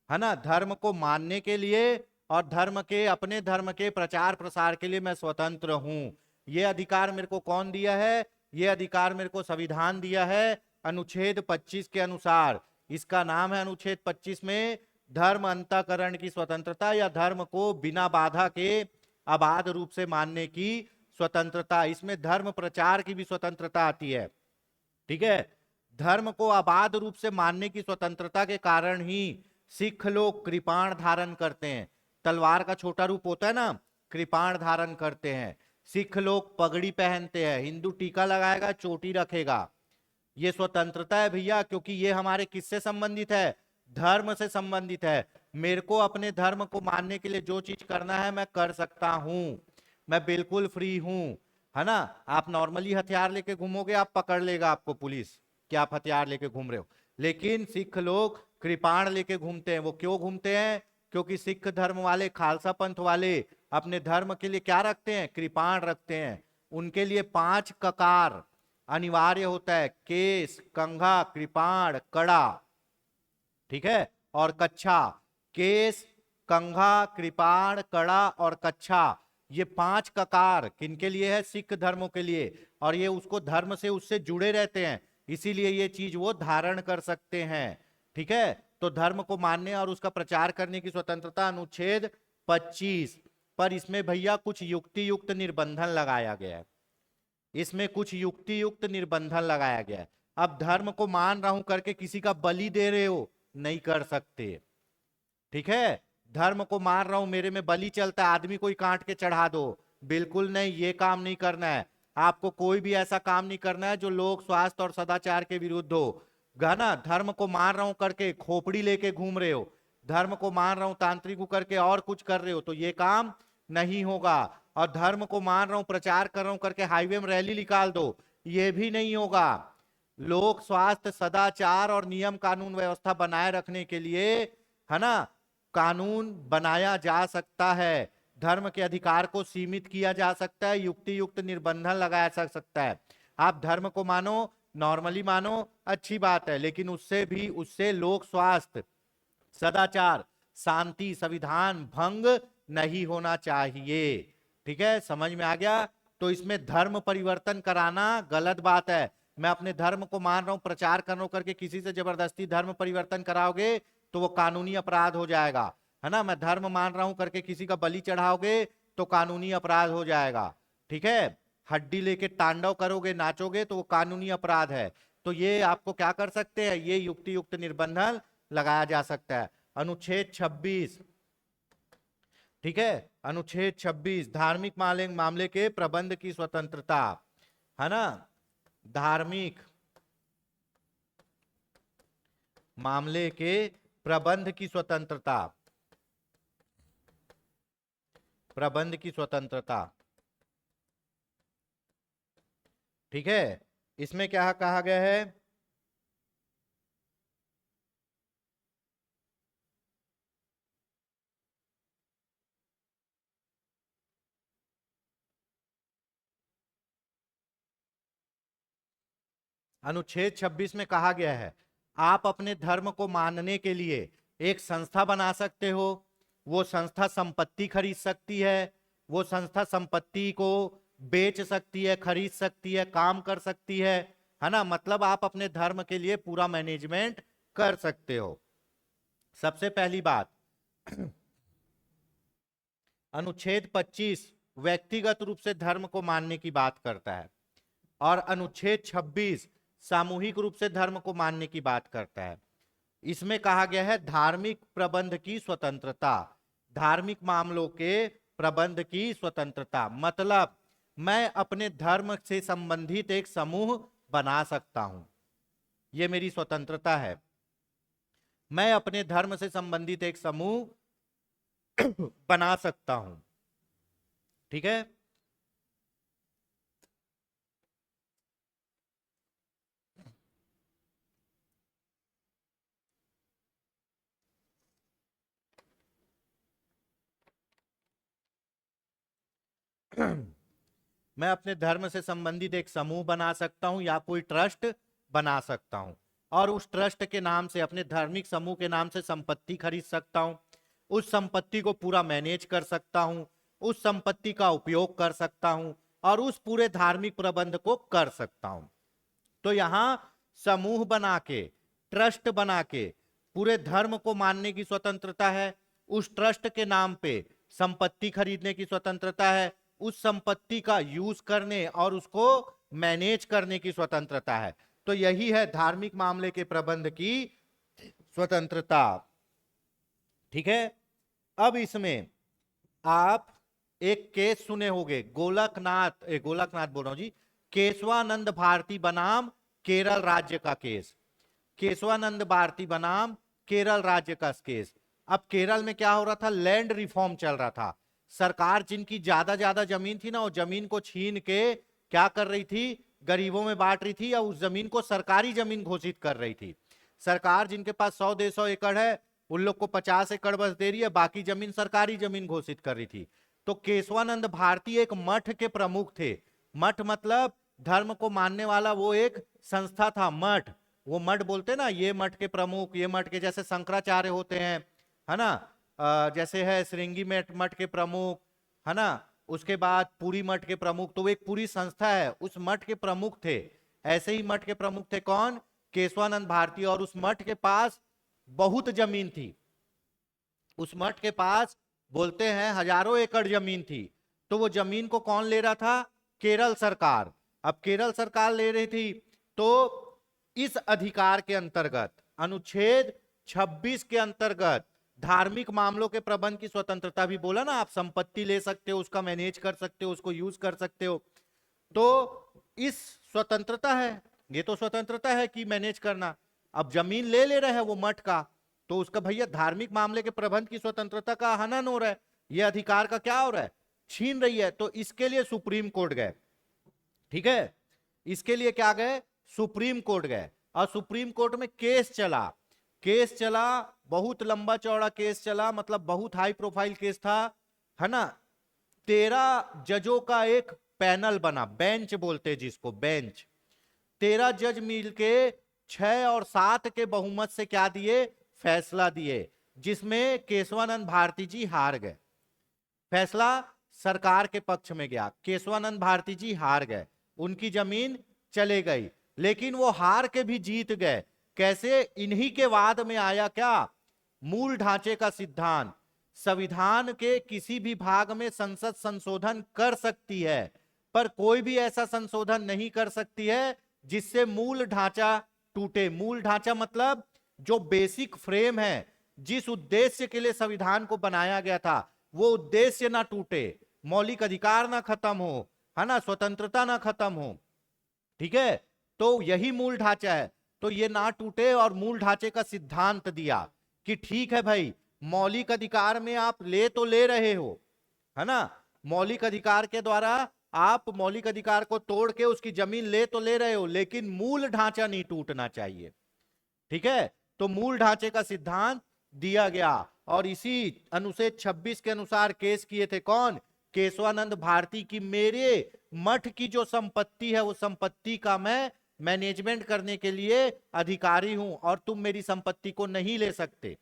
S2: है ना। धर्म को मानने के लिए और धर्म के अपने धर्म के प्रचार प्रसार के लिए मैं स्वतंत्र हूं। ये अधिकार मेरे को कौन दिया है? ये अधिकार मेरे को संविधान दिया है अनुच्छेद 25 के अनुसार। इसका नाम है अनुच्छेद 25 में धर्म अंतःकरण की स्वतंत्रता या धर्म को बिना बाधा के अबाध रूप से मानने की स्वतंत्रता। इसमें धर्म प्रचार की भी स्वतंत्रता आती है। ठीक है, धर्म को अबाध रूप से मानने की स्वतंत्रता के कारण ही सिख लोग कृपाण धारण करते हैं। तलवार का छोटा रूप होता है ना, कृपाण धारण करते हैं। सिख लोग पगड़ी पहनते हैं, हिंदू टीका लगाएगा, चोटी रखेगा। ये स्वतंत्रता है भैया, क्योंकि ये हमारे किससे संबंधित है? धर्म से संबंधित है। मेरे को अपने धर्म को मानने के लिए जो चीज करना है मैं कर सकता हूं, मैं बिल्कुल फ्री हूं, है ना। आप नॉर्मली हथियार लेके घूमोगे, आप पकड़ लेगा आपको पुलिस कि आप हथियार लेके घूम रहे हो। लेकिन सिख लोग कृपाण लेके घूमते हैं। वो क्यों घूमते हैं? क्योंकि सिख धर्म वाले, खालसा पंथ वाले अपने धर्म के लिए क्या रखते हैं? कृपाण रखते हैं। उनके लिए 5 ककार अनिवार्य होता है, केस, कंघा, कृपाण, कड़ा। ठीक है, और कच्छा। केस, कंघा, कृपाण, कड़ा और कच्छा, ये 5 ककार किनके लिए है? सिख धर्मों के लिए। और ये उसको धर्म से उससे जुड़े रहते हैं, इसीलिए ये चीज वो धारण कर सकते हैं। ठीक है, तो धर्म को मानने और उसका प्रचार करने की स्वतंत्रता अनुच्छेद 25। पर इसमें भैया कुछ युक्ति युक्त निर्बंधन लगाया गया है। इसमें कुछ युक्ति युक्त निर्बंधन लगाया गया है। अब धर्म को मान रहा हूं करके किसी का बलि दे रहे हो, नहीं कर सकते। ठीक है, धर्म को मान रहा हूं, मेरे में बलि चलता है, आदमी कोई काट के चढ़ा दो, बिल्कुल नहीं, ये काम नहीं करना है। आपको कोई भी ऐसा काम नहीं करना है जो लोक स्वास्थ्य और सदाचार के विरुद्ध हो। ना, धर्म को मान रहा हूं करके खोपड़ी लेके घूम रहे हो, धर्म को मान रहा हूं तांत्रिक करके और कुछ कर रहे हो, तो ये काम नहीं होगा। और धर्म को मान रहा हूं, प्रचार कर रहा हूं करके हाईवे में रैली निकाल दो, ये भी नहीं होगा। लोक स्वास्थ्य, सदाचार और नियम कानून व्यवस्था बनाए रखने के लिए, है ना, कानून बनाया जा सकता है। धर्म के अधिकार को सीमित किया जा सकता है, युक्ति युक्त निर्बंधन लगाया जा सकता है। आप धर्म को मानो, नॉर्मली मानो, अच्छी बात है, लेकिन उससे लोक स्वास्थ्य, सदाचार, शांति, संविधान भंग नहीं होना चाहिए। ठीक है, समझ में आ गया? तो इसमें धर्म परिवर्तन कराना गलत बात है। मैं अपने धर्म को मान रहा हूं, प्रचार कर रहा हूं करके किसी से जबरदस्ती धर्म परिवर्तन कराओगे तो वो कानूनी अपराध हो जाएगा, है ना। मैं धर्म मान रहा हूं करके किसी का बलि चढ़ाओगे तो कानूनी अपराध हो जाएगा। ठीक है, हड्डी लेके तांडव करोगे, नाचोगे तो वो कानूनी अपराध है। तो ये आपको क्या कर सकते हैं, ये युक्ति युक्त निर्बंधन लगाया जा सकता है। अनुच्छेद 26, ठीक है, अनुच्छेद 26, धार्मिक मामले के प्रबंध की स्वतंत्रता, है ना। धार्मिक मामले के प्रबंध की स्वतंत्रता, प्रबंध की स्वतंत्रता। ठीक है, इसमें क्या कहा गया है, अनुच्छेद 26 में कहा गया है आप अपने धर्म को मानने के लिए एक संस्था बना सकते हो। वो संस्था संपत्ति खरीद सकती है, वो संस्था संपत्ति को बेच सकती है, खरीद सकती है, काम कर सकती है ना। मतलब आप अपने धर्म के लिए पूरा मैनेजमेंट कर सकते हो। सबसे पहली बात, अनुच्छेद 25 व्यक्तिगत रूप से धर्म को मानने की बात करता है और अनुच्छेद 26 सामूहिक रूप से धर्म को मानने की बात करता है। इसमें कहा गया है धार्मिक प्रबंध की स्वतंत्रता, धार्मिक मामलों के प्रबंध की स्वतंत्रता। मतलब मैं अपने धर्म से संबंधित एक समूह बना सकता हूं, यह मेरी स्वतंत्रता है। मैं अपने धर्म से संबंधित एक समूह बना सकता हूं। ठीक है, मैं अपने धर्म से संबंधित एक समूह बना सकता हूं या कोई ट्रस्ट बना सकता हूं और उस ट्रस्ट के नाम से, अपने धार्मिक समूह के नाम से संपत्ति खरीद सकता हूं, उस संपत्ति को पूरा मैनेज कर सकता हूं, उस संपत्ति का उपयोग कर सकता हूं और उस पूरे धार्मिक प्रबंध को कर सकता हूं। तो यहां समूह बना के, ट्रस्ट बना के पूरे धर्म को मानने की स्वतंत्रता है, उस ट्रस्ट के नाम पे संपत्ति खरीदने की स्वतंत्रता है, उस संपत्ति का यूज करने और उसको मैनेज करने की स्वतंत्रता है। तो यही है धार्मिक मामले के प्रबंध की स्वतंत्रता। ठीक है, अब इसमें आप एक केस सुने होंगे, गोलकनाथ बोल रहा हूं जी, केशवानंद भारती बनाम केरल राज्य का केस, केशवानंद भारती बनाम केरल राज्य का केस। अब केरल में क्या हो रहा था, लैंड रिफॉर्म चल रहा था। सरकार जिनकी ज्यादा जमीन थी ना, वो जमीन को छीन के क्या कर रही थी, गरीबों में बांट रही थी या उस जमीन को सरकारी जमीन घोषित कर रही थी। सरकार जिनके पास 100-150 एकड़ है उन लोग को 50 एकड़ बस दे रही है, बाकी जमीन सरकारी जमीन घोषित कर रही थी। तो केशवानंद भारती एक मठ के प्रमुख थे। मठ मतलब धर्म को मानने वाला वो एक संस्था था, मठ। वो मठ बोलते ना, ये मठ के प्रमुख, ये मठ के जैसे शंकराचार्य होते हैं, है ना, जैसे है श्रृंगी मठ के प्रमुख, है ना, उसके बाद पूरी मठ के प्रमुख। तो वो एक पूरी संस्था है, उस मठ के प्रमुख थे। ऐसे ही मठ के प्रमुख थे कौन, केशवानंद भारती। और उस मठ के पास बहुत जमीन थी, उस मठ के पास बोलते हैं हजारों एकड़ जमीन थी। तो वो जमीन को कौन ले रहा था, केरल सरकार। अब केरल सरकार ले रही थी, तो इस अधिकार के अंतर्गत, अनुच्छेद 26 के अंतर्गत धार्मिक मामलों के प्रबंध की स्वतंत्रता भी बोला ना, आप संपत्ति ले सकते हो, उसका मैनेज कर सकते हो, उसको यूज कर सकते हो। तो इस स्वतंत्रता है, ये तो स्वतंत्रता है कि मैनेज करना। अब जमीन ले रहे हैं वो मठ का, तो उसका भैया धार्मिक मामले के प्रबंध की स्वतंत्रता का हनन हो रहा है, ये अधिकार का क्या हो रहा है, छीन रही है। तो इसके लिए सुप्रीम कोर्ट गए। ठीक है, इसके लिए क्या गए, सुप्रीम कोर्ट गए और सुप्रीम कोर्ट में केस चला, बहुत लंबा चौड़ा केस चला, मतलब बहुत हाई प्रोफाइल केस था, है ना। 13 जजों का एक पैनल बना, बेंच बोलते हैं जिसको, बेंच। 13 जज मिलके 6 और 7 के बहुमत से क्या दिए, फैसला दिए, जिसमें केशवानंद भारती जी हार गए। फैसला सरकार के पक्ष में गया, केशवानंद भारती जी हार गए, उनकी जमीन चले गई। लेकिन वो हार के भी जीत गए कैसे, इन्हीं के वाद में आया क्या, मूल ढांचे का सिद्धांत। संविधान के किसी भी भाग में संसद संशोधन कर सकती है, पर कोई भी ऐसा संशोधन नहीं कर सकती है जिससे मूल ढांचा टूटे। मूल ढांचा मतलब जो बेसिक फ्रेम है, जिस उद्देश्य के लिए संविधान को बनाया गया था, वो उद्देश्य ना टूटे, मौलिक अधिकार ना खत्म हो, है ना, स्वतंत्रता ना खत्म हो। ठीक है, तो यही मूल ढांचा है। तो ये ना टूटे, और मूल ढांचे का सिद्धांत दिया कि ठीक है भाई, मौलिक अधिकार में आप ले रहे हो, है ना, मौलिक अधिकार के द्वारा आप मौलिक अधिकार को तोड़ के उसकी जमीन ले रहे हो, लेकिन मूल ढांचा नहीं टूटना चाहिए। ठीक है, तो मूल ढांचे का सिद्धांत दिया गया, और इसी अनुच्छेद 26 के अनुसार केस किए थे कौन, केशवानंद भारती की मेरे मठ की जो संपत्ति है, वो संपत्ति का मैं मैनेजमेंट करने के लिए अधिकारी हूं, और तुम मेरी संपत्ति को नहीं ले सकते।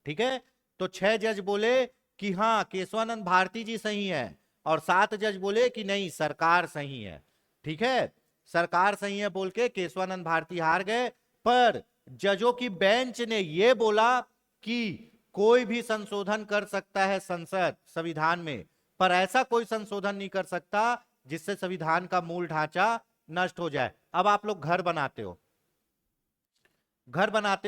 S2: ठीक है, तो 6 जज बोले कि हाँ केशवानंद भारती जी सही है, और 7 जज बोले कि नहीं सरकार सही है। ठीक है, सरकार सही है बोल के केशवानंद भारती हार गए, पर जजों की बेंच ने यह बोला कि कोई भी संशोधन कर सकता है संसद संविधान में, पर ऐसा कोई संशोधन नहीं कर सकता जिससे संविधान का मूल ढांचा नष्ट हो जाए। अब आप लोग घर बनाते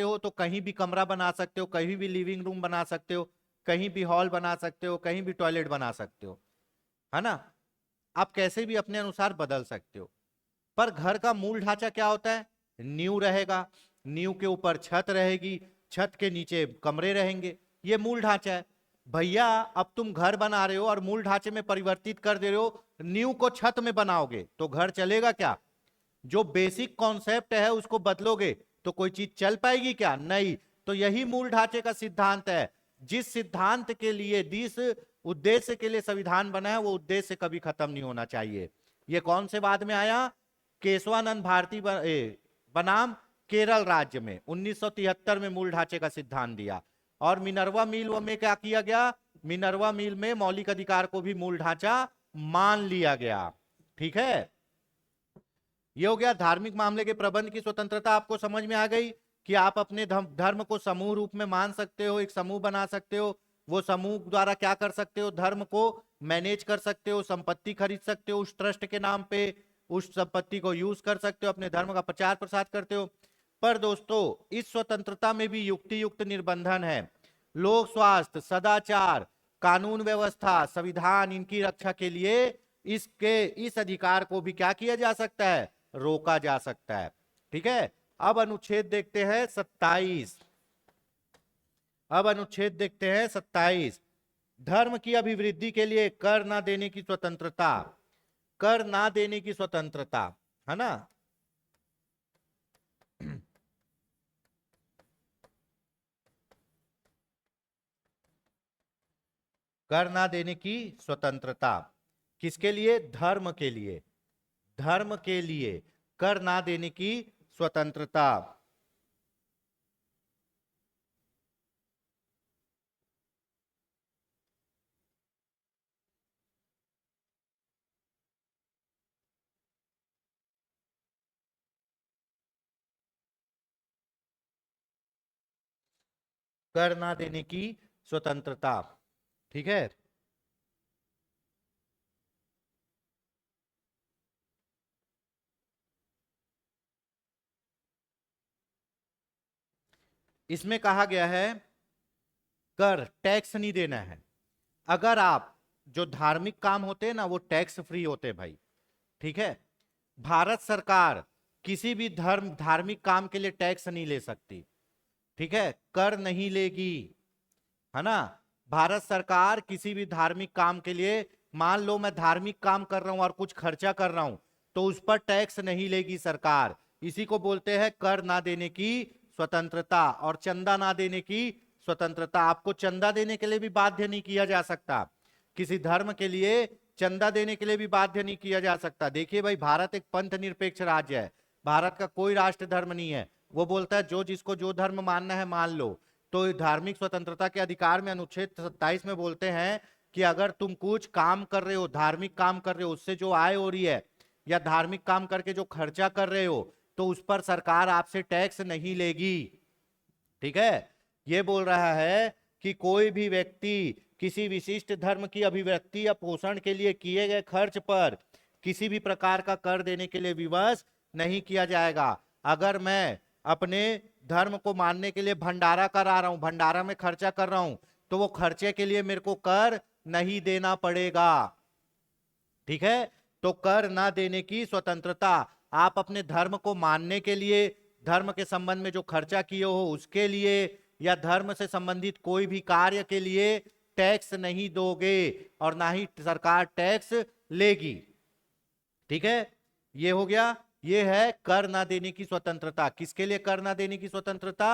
S2: हो तो कहीं भी कमरा बना सकते हो, कहीं भी लिविंग रूम बना सकते हो, कहीं भी हॉल बना सकते हो, कहीं भी टॉयलेट बना सकते हो, है ना, आप कैसे भी अपने अनुसार बदल सकते हो। पर घर का मूल ढांचा क्या होता है, नींव रहेगा, नींव के ऊपर छत रहेगी, छत के नीचे कमरे रहेंगे, ये मूल ढांचा है। भैया अब तुम घर बना रहे हो और मूल ढांचे में परिवर्तित कर दे रहे हो, नींव को छत में बनाओगे तो घर चलेगा क्या, जो बेसिक कॉन्सेप्ट है उसको बदलोगे तो कोई चीज चल पाएगी क्या, नहीं। तो यही मूल ढांचे का सिद्धांत है, जिस सिद्धांत के लिए, जिस उद्देश्य के लिए संविधान बना है, वो उद्देश्य कभी खत्म नहीं होना चाहिए। ये कौन से बाद में आया, केशवानंद भारती बनाम केरल राज्य में 1973 में मूल ढांचे का सिद्धांत दिया। और मिनर्वा मिल में क्या किया गया, मिनर्वा मिल में मौलिक अधिकार को भी मूल ढांचा मान लिया गया। ठीक है, ये हो गया धार्मिक मामले के प्रबंध की स्वतंत्रता। आपको समझ में आ गई कि आप अपने धर्म को समूह रूप में मान सकते हो, एक समूह बना सकते हो, वो समूह द्वारा क्या कर सकते हो, धर्म को मैनेज कर सकते हो, संपत्ति खरीद सकते हो उस ट्रस्ट के नाम पे, उस संपत्ति को यूज कर सकते हो, अपने धर्म का प्रचार प्रसार करते हो। पर दोस्तों इस स्वतंत्रता में भी युक्ति युक्त निर्बंधन है। लोक स्वास्थ्य, सदाचार, कानून व्यवस्था, संविधान, इनकी रक्षा के लिए इस अधिकार को भी क्या किया जा सकता है, रोका जा सकता है। ठीक है, अब अनुच्छेद देखते हैं 27। अब अनुच्छेद देखते हैं 27, धर्म की अभिवृद्धि के लिए कर ना देने की स्वतंत्रता, कर ना देने की स्वतंत्रता, है ना। कर ना देने की स्वतंत्रता किसके लिए, धर्म के लिए, धर्म के लिए कर ना देने की स्वतंत्रता। कर ना देने की स्वतंत्रता, ठीक है। इसमें कहा गया है कर, टैक्स नहीं देना है। अगर आप जो धार्मिक काम होते हैं ना, वो टैक्स फ्री होते हैं भाई। ठीक है, भारत सरकार किसी भी धार्मिक काम के लिए टैक्स नहीं ले सकती। ठीक है, कर नहीं लेगी, है ना। भारत सरकार किसी भी धार्मिक काम के लिए, मान लो मैं धार्मिक काम कर रहा हूं और कुछ खर्चा कर रहा हूं, तो उस पर टैक्स नहीं लेगी सरकार। इसी को बोलते हैं कर ना देने की स्वतंत्रता और चंदा ना देने की स्वतंत्रता। आपको चंदा देने के लिए भी बाध्य नहीं किया जा सकता, किसी धर्म के लिए चंदा देने के लिए भी बाध्य नहीं किया जा सकता। देखिए भाई, भारत एक पंथ निरपेक्ष राज्य है, भारत का कोई राष्ट्र धर्म नहीं है। वो बोलता है जो जिसको जो धर्म मानना है मान लो। तो धार्मिक स्वतंत्रता के अधिकार में अनुच्छेद 27 में बोलते हैं कि अगर तुम कुछ काम कर रहे हो, धार्मिक काम कर रहे हो, उससे जो आय हो रही है या धार्मिक काम करके जो खर्चा कर रहे हो, तो उस पर सरकार आपसे टैक्स नहीं लेगी। ठीक है, ये बोल रहा है कि कोई भी व्यक्ति किसी विशिष्ट धर्म की अभिव्यक्ति या पोषण के लिए किए गए खर्च पर किसी भी प्रकार का कर देने के लिए विवश नहीं किया जाएगा। अगर मैं अपने धर्म को मानने के लिए भंडारा करा रहा हूं, भंडारा में खर्चा कर रहा हूं, तो वो खर्चे के लिए मेरे को कर नहीं देना पड़ेगा। ठीक है, तो कर ना देने की स्वतंत्रता। आप अपने धर्म को मानने के लिए, धर्म के संबंध में जो खर्चा किए हो उसके लिए, या धर्म से संबंधित कोई भी कार्य के लिए टैक्स नहीं दोगे और ना ही सरकार टैक्स लेगी। ठीक है, ये हो गया। ये है कर ना देने की स्वतंत्रता। किसके लिए कर ना देने की स्वतंत्रता?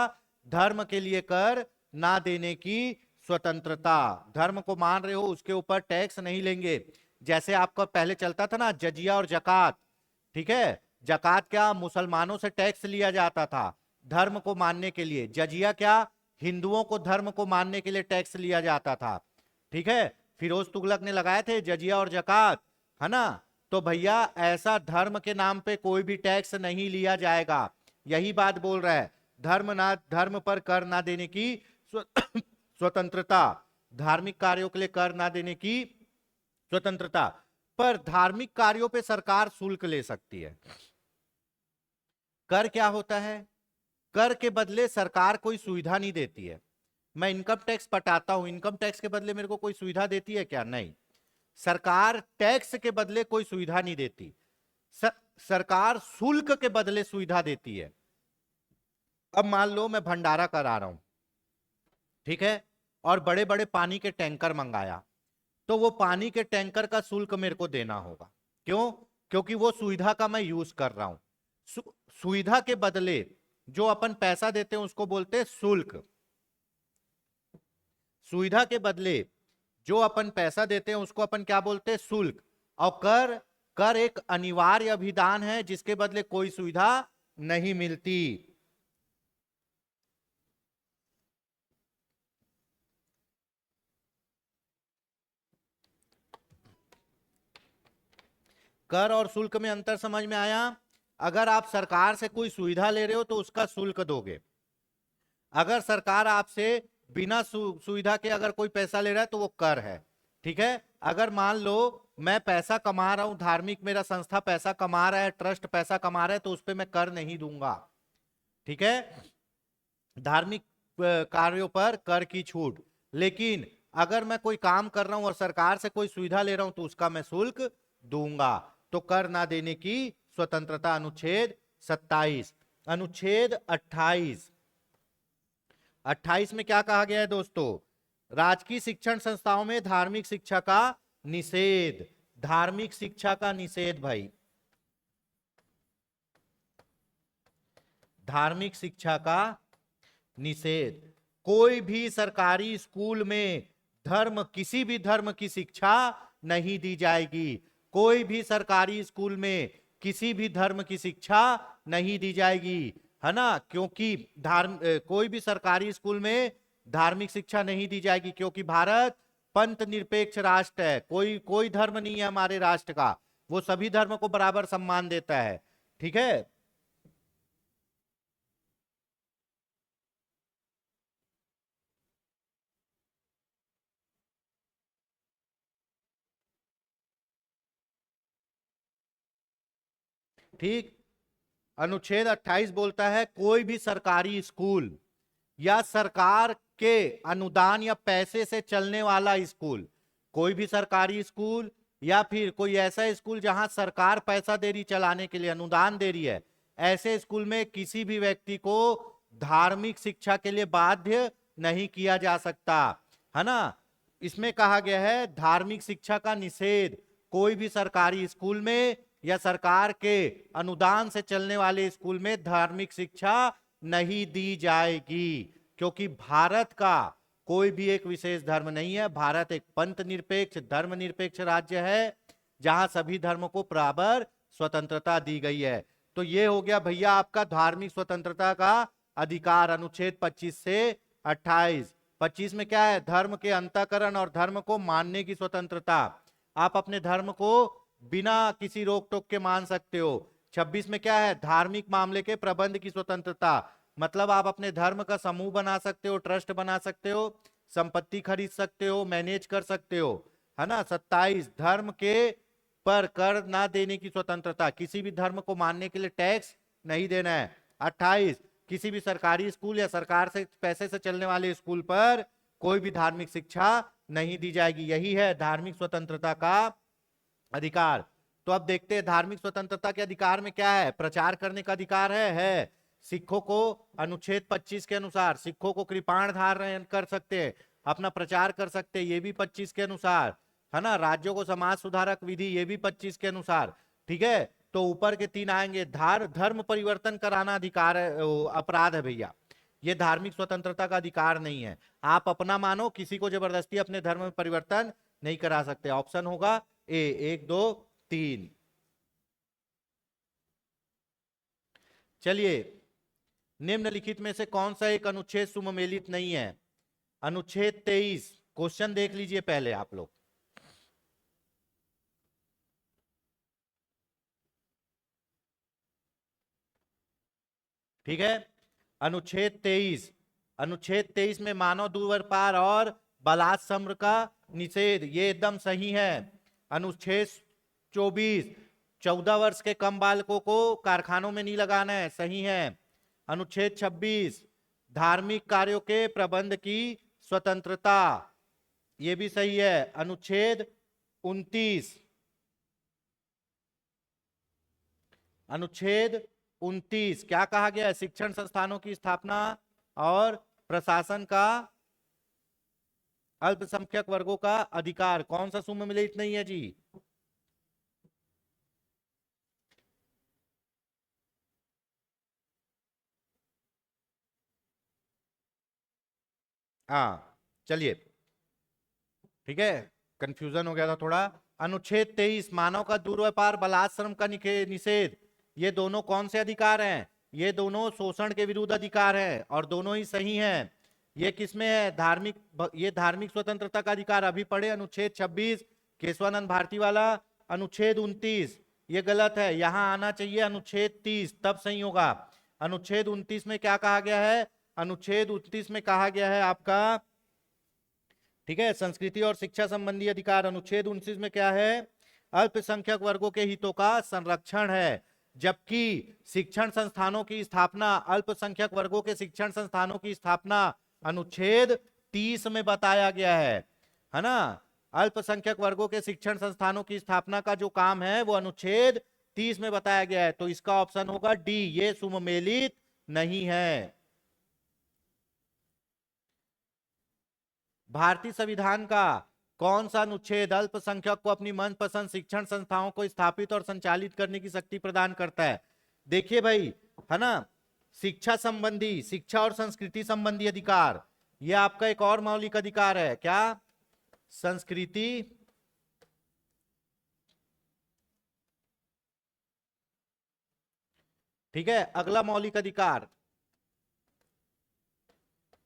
S2: धर्म के लिए कर ना देने की स्वतंत्रता। धर्म को मान रहे हो, उसके ऊपर टैक्स नहीं लेंगे। जैसे आपका पहले चलता था ना जजिया और जकात। ठीक है, जकात क्या? मुसलमानों से टैक्स लिया जाता था धर्म को मानने के लिए। जजिया क्या? हिंदुओं को धर्म को मानने के लिए टैक्स लिया जाता था। ठीक है, फिरोज तुगलक ने लगाए थे जजिया और जकात, है ना। तो भैया ऐसा धर्म के नाम पे कोई भी टैक्स नहीं लिया जाएगा। यही बात बोल रहा है, धर्म पर कर ना देने की स्वतंत्रता, धार्मिक कार्यों के लिए कर ना देने की स्वतंत्रता। पर धार्मिक कार्यों पे सरकार शुल्क ले सकती है। कर क्या होता है? कर के बदले सरकार कोई सुविधा नहीं देती है। मैं इनकम टैक्स पटाता हूं, इनकम टैक्स के बदले मेरे को कोई सुविधा देती है क्या? नहीं, सरकार टैक्स के बदले कोई सुविधा नहीं देती। सरकार शुल्क के बदले सुविधा देती है। अब मान लो मैं भंडारा करा रहा हूं, ठीक है, और बड़े बड़े पानी के टैंकर मंगाया, तो वो पानी के टैंकर का शुल्क मेरे को देना होगा। क्यों? क्योंकि वो सुविधा का मैं यूज कर रहा हूं। सुविधा के बदले जो अपन पैसा देते हैं उसको बोलते हैं शुल्क। सुविधा के बदले जो अपन पैसा देते हैं उसको अपन क्या बोलते हैं? शुल्क। और कर एक अनिवार्य अभिदान है जिसके बदले कोई सुविधा नहीं मिलती। कर और शुल्क में अंतर समझ में आया? अगर आप सरकार से कोई सुविधा ले रहे हो तो उसका शुल्क दोगे। अगर सरकार आपसे बिना सुविधा के अगर कोई पैसा ले रहा है तो वो कर है। ठीक है, अगर मान लो मैं पैसा कमा रहा हूं, धार्मिक मेरा संस्था पैसा कमा रहा है, ट्रस्ट पैसा कमा रहा है, तो उस पर मैं कर नहीं दूंगा। ठीक है, धार्मिक कार्यों पर कर की छूट। लेकिन अगर मैं कोई काम कर रहा हूं और सरकार से कोई सुविधा ले रहा हूं तो उसका मैं शुल्क दूंगा। तो कर ना देने की स्वतंत्रता। अनुच्छेद 27। अनुच्छेद 28 में क्या कहा गया है दोस्तों? राजकीय शिक्षण संस्थाओं में धार्मिक शिक्षा का निषेध। धार्मिक शिक्षा का निषेध भाई, धार्मिक शिक्षा का निषेध। कोई भी सरकारी स्कूल में किसी भी धर्म की शिक्षा नहीं दी जाएगी। कोई भी सरकारी स्कूल में किसी भी धर्म की शिक्षा नहीं दी जाएगी, है ना। क्योंकि कोई भी सरकारी स्कूल में धार्मिक शिक्षा नहीं दी जाएगी, क्योंकि भारत पंथ निरपेक्ष राष्ट्र है। कोई धर्म नहीं है हमारे राष्ट्र का, वो सभी धर्म को बराबर सम्मान देता है। ठीक है, ठीक। अनुच्छेद 28 बोलता है कोई भी सरकारी स्कूल या सरकार के अनुदान या पैसे से चलने वाला स्कूल, कोई भी सरकारी स्कूल या फिर कोई ऐसा स्कूल जहां सरकार पैसा दे रही चलाने के लिए, अनुदान दे रही है, ऐसे स्कूल में किसी भी व्यक्ति को धार्मिक शिक्षा के लिए बाध्य नहीं किया जा सकता, है ना। इसमें कहा गया है धार्मिक शिक्षा का निषेध कोई भी सरकारी स्कूल में या सरकार के अनुदान से चलने वाले स्कूल में धार्मिक शिक्षा नहीं दी जाएगी, क्योंकि भारत का कोई भी एक विशेष धर्म नहीं है। भारत एक पंथ निरपेक्ष, धर्मनिरपेक्ष राज्य है, जहां सभी धर्मों को बराबर स्वतंत्रता दी गई है। तो ये हो गया भैया आपका धार्मिक स्वतंत्रता का अधिकार, अनुच्छेद 25 से 28। 25 में क्या है? धर्म के अंतःकरण और धर्म को मानने की स्वतंत्रता। आप अपने धर्म को बिना किसी रोक टोक के मान सकते हो। 26 में क्या है? धार्मिक मामले के प्रबंध की स्वतंत्रता, मतलब आप अपने धर्म का समूह बना सकते हो, ट्रस्ट बना सकते हो, संपत्ति खरीद सकते हो, मैनेज कर सकते हो, है ना। 27 धर्म के पर कर ना देने की स्वतंत्रता, किसी भी धर्म को मानने के लिए टैक्स नहीं देना है। 28 किसी भी सरकारी स्कूल या सरकार से पैसे से चलने वाले स्कूल पर कोई भी धार्मिक शिक्षा नहीं दी जाएगी। यही है धार्मिक स्वतंत्रता का अधिकार। तो अब देखते हैं धार्मिक स्वतंत्रता के अधिकार में क्या है। प्रचार करने का अधिकार है। सिखों को अनुच्छेद 25 के अनुसार सिखों को कृपाण धारण कर सकते हैं, अपना प्रचार कर सकते हैं, ये भी 25 के अनुसार, है ना। राज्यों को समाज सुधारक विधि, ये भी 25 के अनुसार। ठीक है, तो ऊपर के 3 आएंगे। धर्म परिवर्तन कराना अधिकार है, अपराध है भैया, ये धार्मिक स्वतंत्रता का अधिकार नहीं है। आप अपना मानो, किसी को जबरदस्ती अपने धर्म में परिवर्तन नहीं करा सकते। ऑप्शन होगा ए, 1 2 3। चलिए, निम्नलिखित में से कौन सा एक अनुच्छेद सुमेलित नहीं है? अनुच्छेद 23। क्वेश्चन देख लीजिए पहले आप लोग। ठीक है, अनुच्छेद 23। अनुच्छेद 23 में मानव दुर्व्यापार और बलात्संग का निषेध, ये एकदम सही है। अनुच्छेद 24 14 वर्ष के कम बालकों को कारखानों में नहीं लगाना है, सही है। अनुच्छेद 26 धार्मिक कार्यों के प्रबंध की स्वतंत्रता, ये भी सही है। अनुच्छेद 29 क्या कहा गया है? शिक्षण संस्थानों की स्थापना और प्रशासन का अल्पसंख्यक वर्गों का अधिकार। कौन सा सुमेलित नहीं है जी? हाँ, चलिए, ठीक है, कंफ्यूजन हो गया था थोड़ा। अनुच्छेद 23 मानव का दुर्व्यापार बलात्संग का निषेध, ये दोनों कौन से अधिकार हैं? ये दोनों शोषण के विरुद्ध अधिकार हैं और दोनों ही सही हैं। ये किसमें है? ये धार्मिक स्वतंत्रता का अधिकार अभी पढ़े, अनुच्छेद 26 केशवानंद भारती वाला। अनुच्छेद 29 ये गलत है, यहां आना चाहिए अनुच्छेद 30, तब सही होगा। अनुच्छेद 29 में क्या कहा गया है? अनुच्छेद 29 में कहा गया है आपका, ठीक है, संस्कृति और शिक्षा संबंधी अधिकार। अनुच्छेद 29 में क्या है? अल्पसंख्यक वर्गों के हितों का संरक्षण है। जबकि शिक्षण संस्थानों की स्थापना, अल्पसंख्यक वर्गों के शिक्षण संस्थानों की स्थापना अनुच्छेद 30 में बताया गया है ना। अल्पसंख्यक वर्गों के शिक्षण संस्थानों की स्थापना का जो काम है वो अनुच्छेद 30 में बताया गया है। तो इसका ऑप्शन होगा डी, ये सुमेलित नहीं है। भारतीय संविधान का कौन सा अनुच्छेद अल्पसंख्यक को अपनी मनपसंद शिक्षण संस्थाओं को स्थापित और संचालित करने की शक्ति प्रदान करता है? देखिए भाई, है ना, शिक्षा संबंधी, शिक्षा और संस्कृति संबंधी अधिकार, यह आपका एक और मौलिक अधिकार है। क्या? संस्कृति ठीक है, अगला मौलिक अधिकार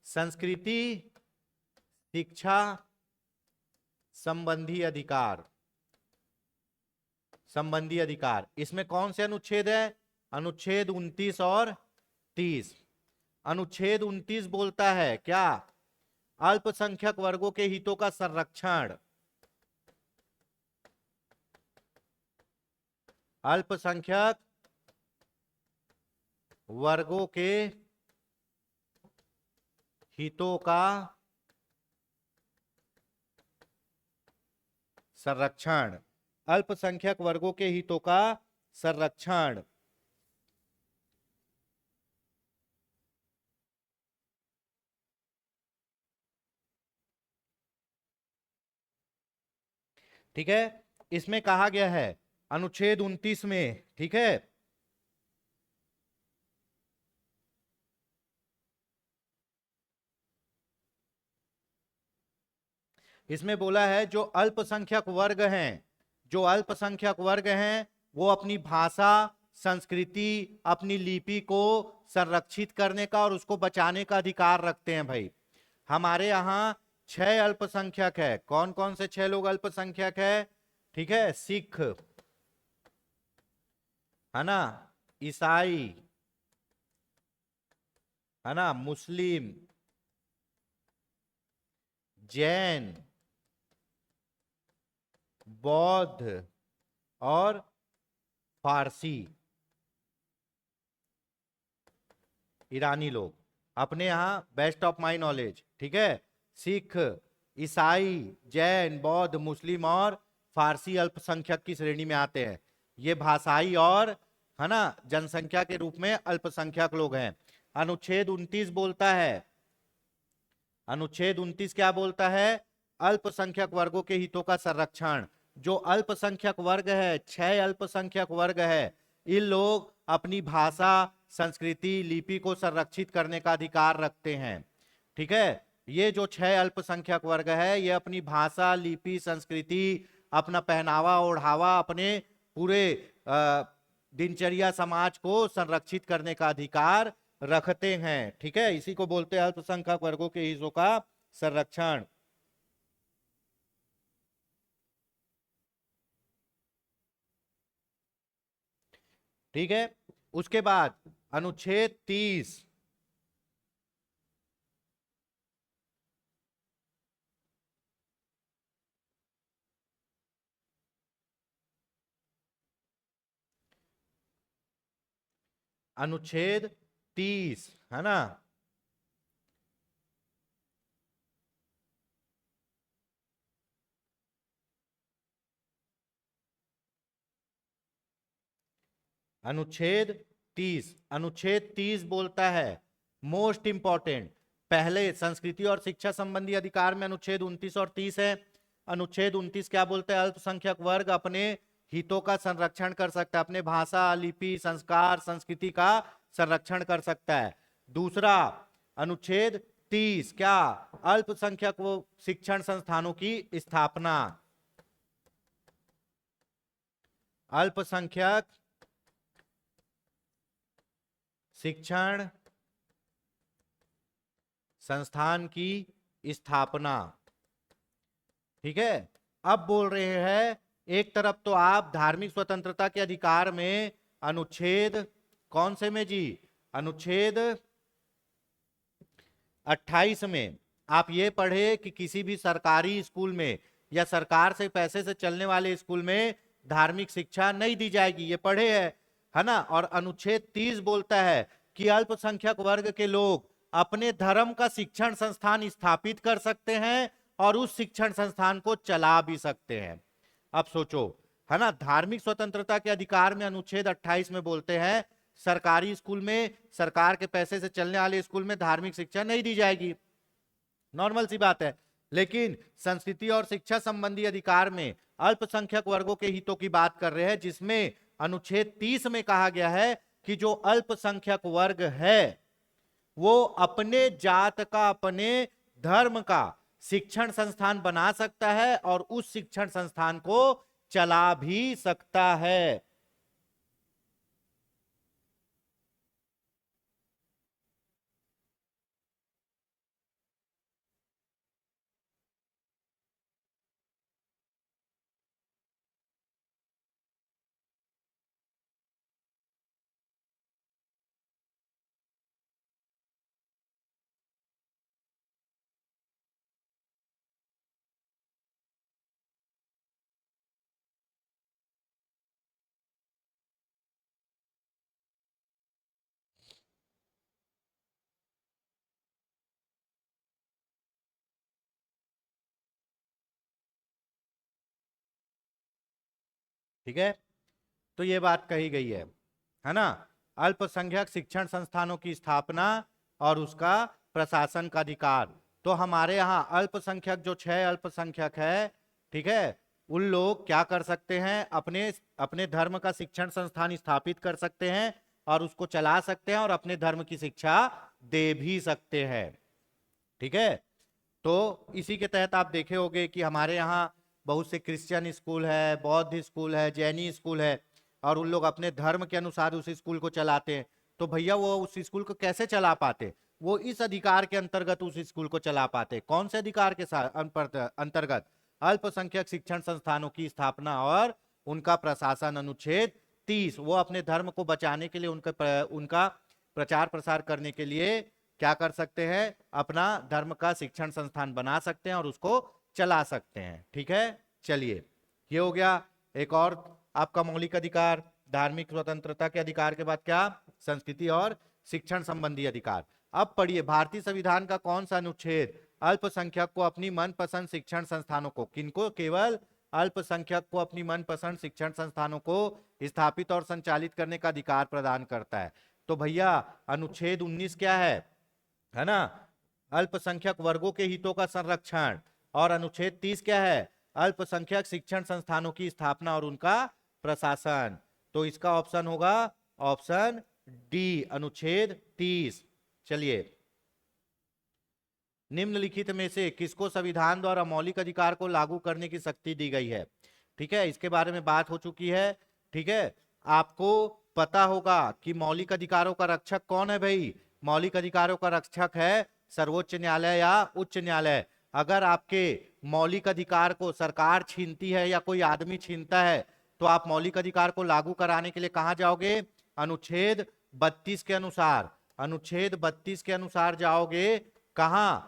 S2: संस्कृति शिक्षा संबंधी अधिकार। संबंधी अधिकार इसमें कौन से अनुच्छेद है? अनुच्छेद 29 और 30। अनुच्छेद 29 बोलता है क्या? अल्पसंख्यक वर्गों के हितों का संरक्षण। अल्पसंख्यक वर्गों के हितों का संरक्षण। अल्पसंख्यक वर्गों के हितों का संरक्षण। ठीक है, इसमें कहा गया है अनुच्छेद 29 में, ठीक है। इसमें बोला है जो अल्पसंख्यक वर्ग हैं, जो अल्पसंख्यक वर्ग हैं वो अपनी भाषा, संस्कृति, अपनी लिपि को संरक्षित करने का और उसको बचाने का अधिकार रखते हैं भाई। हमारे यहाँ 6 अल्पसंख्यक है। कौन कौन से 6 लोग अल्पसंख्यक है? ठीक है, सिख, है ना, ईसाई, है ना, मुस्लिम, जैन, बौद्ध और फारसी, ईरानी लोग। अपने यहां बेस्ट ऑफ माई नॉलेज, ठीक है, सिख, ईसाई, जैन, बौद्ध, मुस्लिम और फारसी अल्पसंख्यक की श्रेणी में आते हैं। ये भाषाई और, है ना, जनसंख्या के रूप में अल्पसंख्यक लोग हैं। अनुच्छेद 29 बोलता है, अनुच्छेद 29 क्या बोलता है? अल्पसंख्यक वर्गों के हितों का संरक्षण। जो अल्पसंख्यक वर्ग है, 6 अल्पसंख्यक वर्ग है, इन लोग अपनी भाषा, संस्कृति, लिपि को संरक्षित करने का अधिकार रखते हैं। ठीक है, ये जो 6 अल्पसंख्यक वर्ग है, ये अपनी भाषा, लिपि, संस्कृति, अपना पहनावा ओढ़ावा, अपने पूरे दिनचर्या, समाज को संरक्षित करने का अधिकार रखते हैं। ठीक है, इसी को बोलते हैं अल्पसंख्यक वर्गों के हिस्सों का संरक्षण। ठीक है, उसके बाद अनुच्छेद 30, अनुच्छेद 30, है ना, अनुच्छेद 30, अनुच्छेद 30 बोलता है मोस्ट इंपॉर्टेंट, पहले संस्कृति और शिक्षा संबंधी अधिकार में अनुच्छेद 29 और 30 है। अनुच्छेद 29 क्या बोलते हैं? अल्पसंख्यक वर्ग अपने हितों का संरक्षण कर सकता है, अपने भाषा, लिपि, संस्कार, संस्कृति का संरक्षण कर सकता है। दूसरा, अनुच्छेद 30 क्या? अल्पसंख्यक वो शिक्षण संस्थानों की स्थापना, अल्पसंख्यक शिक्षण संस्थान की स्थापना। ठीक है, अब बोल रहे हैं, एक तरफ तो आप धार्मिक स्वतंत्रता के अधिकार में अनुच्छेद कौन से में जी? अनुच्छेद 28 में आप ये पढ़े कि किसी भी सरकारी स्कूल में या सरकार से पैसे से चलने वाले स्कूल में धार्मिक शिक्षा नहीं दी जाएगी, ये पढ़े है ना। और अनुच्छेद 30 बोलता है कि अल्पसंख्यक वर्ग के लोग अपने धर्म का शिक्षण संस्थान स्थापित कर सकते हैं और उस शिक्षण संस्थान को चला भी सकते हैं। अब सोचो, है ना, धार्मिक स्वतंत्रता के अधिकार में अनुच्छेद 28 में बोलते हैं सरकारी स्कूल में, सरकार के पैसे से चलने वाले स्कूल में धार्मिक शिक्षा नहीं दी जाएगी, नॉर्मल सी बात है। लेकिन संस्कृति और शिक्षा संबंधी अधिकार में अल्पसंख्यक वर्गों के हितों की बात कर रहे हैं, जिसमें अनुच्छेद 30 में कहा गया है कि जो अल्पसंख्यक वर्ग है वो अपने जात का, अपने धर्म का शिक्षण संस्थान बना सकता है और उस शिक्षण संस्थान को चला भी सकता है। ठीक है, तो ये बात कही गई है ना, अल्पसंख्यक शिक्षण संस्थानों की स्थापना और उसका प्रशासन का अधिकार। तो हमारे यहाँ अल्पसंख्यक जो 6 अल्पसंख्यक है, ठीक है, उन लोग क्या कर सकते हैं, अपने अपने धर्म का शिक्षण संस्थान स्थापित कर सकते हैं और उसको चला सकते हैं और अपने धर्म की शिक्षा दे भी सकते हैं। ठीक है, तो इसी के तहत आप देखे होंगे कि हमारे यहाँ बहुत से क्रिश्चियन स्कूल है, बौद्ध स्कूल है, जैनी स्कूल है, और उन लोग अपने धर्म के अनुसार उस स्कूल को चलाते हैं। तो भैया वो उस स्कूल को कैसे चला पाते? वो इस अधिकार के अंतर्गत उस स्कूल को चला पाते। कौन से अधिकार के अंतर्गत? अल्पसंख्यक शिक्षण संस्थानों की स्थापना और उनका प्रशासन, अनुच्छेद 30। वो अपने धर्म को बचाने के लिए, उनका प्रचार प्रसार करने के लिए क्या कर सकते हैं, अपना धर्म का शिक्षण संस्थान बना सकते हैं और उसको चला सकते हैं। ठीक है, चलिए, ये हो गया। एक और आपका मौलिक अधिकार, धार्मिक स्वतंत्रता के अधिकार के बाद क्या, संस्कृति और शिक्षण संबंधी अधिकार। अब पढ़िए, भारतीय संविधान का कौन सा अनुच्छेद अल्पसंख्यक को अपनी मनपसंद शिक्षण संस्थानों को, किनको, केवल अल्पसंख्यक को अपनी मनपसंद शिक्षण संस्थानों को स्थापित और संचालित करने का अधिकार प्रदान करता है? तो भैया अनुच्छेद 19 क्या है ना, अल्पसंख्यक वर्गों के हितों का संरक्षण। और अनुच्छेद 30 क्या है, अल्पसंख्यक शिक्षण संस्थानों की स्थापना और उनका प्रशासन। तो इसका ऑप्शन होगा ऑप्शन डी, अनुच्छेद 30। चलिए, निम्नलिखित में से किसको संविधान द्वारा मौलिक अधिकार को लागू करने की शक्ति दी गई है? ठीक है, इसके बारे में बात हो चुकी है। ठीक है, आपको पता होगा कि मौलिक अधिकारों का रक्षक कौन है भाई? मौलिक अधिकारों का रक्षक है सर्वोच्च न्यायालय या उच्च न्यायालय। अगर आपके मौलिक अधिकार को सरकार छीनती है या कोई आदमी छीनता है, तो आप मौलिक अधिकार को लागू कराने के लिए कहां जाओगे? अनुच्छेद 32 के अनुसार, अनुच्छेद 32 के अनुसार जाओगे। कहां?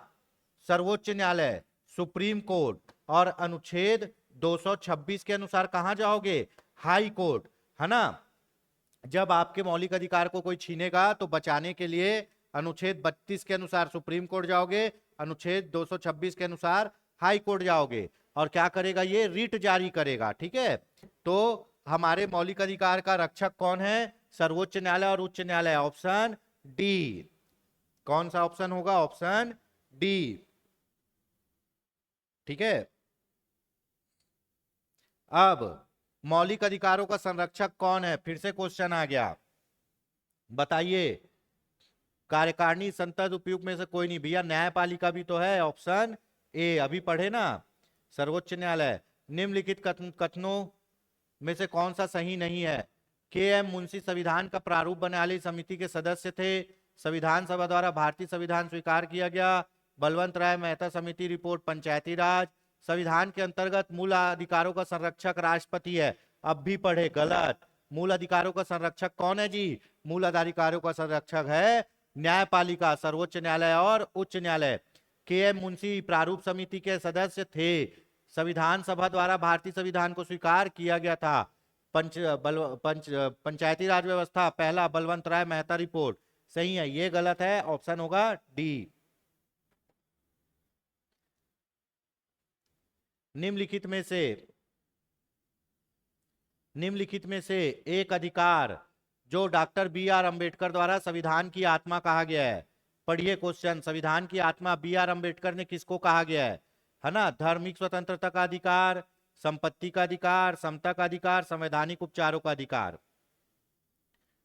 S2: सर्वोच्च न्यायालय, सुप्रीम कोर्ट। और अनुच्छेद 226 के अनुसार कहां जाओगे? हाई कोर्ट, है ना। जब आपके मौलिक अधिकार को कोई छीनेगा तो बचाने के लिए अनुच्छेद 32 के अनुसार सुप्रीम कोर्ट जाओगे, अनुच्छेद 226 के अनुसार हाई कोर्ट जाओगे। और क्या करेगा? ये रिट जारी करेगा। ठीक है, तो हमारे मौलिक अधिकार का रक्षक कौन है? सर्वोच्च न्यायालय और उच्च न्यायालय। Option D. कौन सा ऑप्शन होगा? Option D. ठीक है, अब मौलिक अधिकारों का संरक्षक कौन है? फिर से क्वेश्चन आ गया, बताइए। कार्यकारिणी, संसद, उपयुक्त में से कोई नहीं। भैया न्यायपालिका भी तो है, ऑप्शन ए। अभी पढ़े ना, सर्वोच्च न्यायालय। निम्नलिखित कथनों में से कौन सा सही नहीं है? के एम मुंशी संविधान का प्रारूप बनाने वाली समिति के सदस्य थे। संविधान सभा द्वारा भारतीय संविधान स्वीकार किया गया। बलवंत राय मेहता समिति रिपोर्ट, पंचायती राज। संविधान के अंतर्गत मूल अधिकारों का संरक्षक राष्ट्रपति है। अब भी पढ़े, गलत। मूल अधिकारों का संरक्षक कौन है जी? मूल अधिकारों का संरक्षक है न्यायपालिका, सर्वोच्च न्यायालय और उच्च न्यायालय। के एम मुंशी प्रारूप समिति के सदस्य थे। संविधान सभा द्वारा भारतीय संविधान को स्वीकार किया गया था। पंचायती राज व्यवस्था, पहला बलवंत राय मेहता रिपोर्ट। सही है, ये गलत है, ऑप्शन होगा डी। निम्नलिखित में से एक अधिकार जो डॉक्टर बी आर अंबेडकर द्वारा संविधान की आत्मा कहा गया है। पढ़िए क्वेश्चन, संविधान की आत्मा बी आर अंबेडकर ने किसको कहा गया है ना? धार्मिक स्वतंत्रता का अधिकार, संपत्ति का अधिकार, समता का अधिकार, संवैधानिक उपचारों का अधिकार।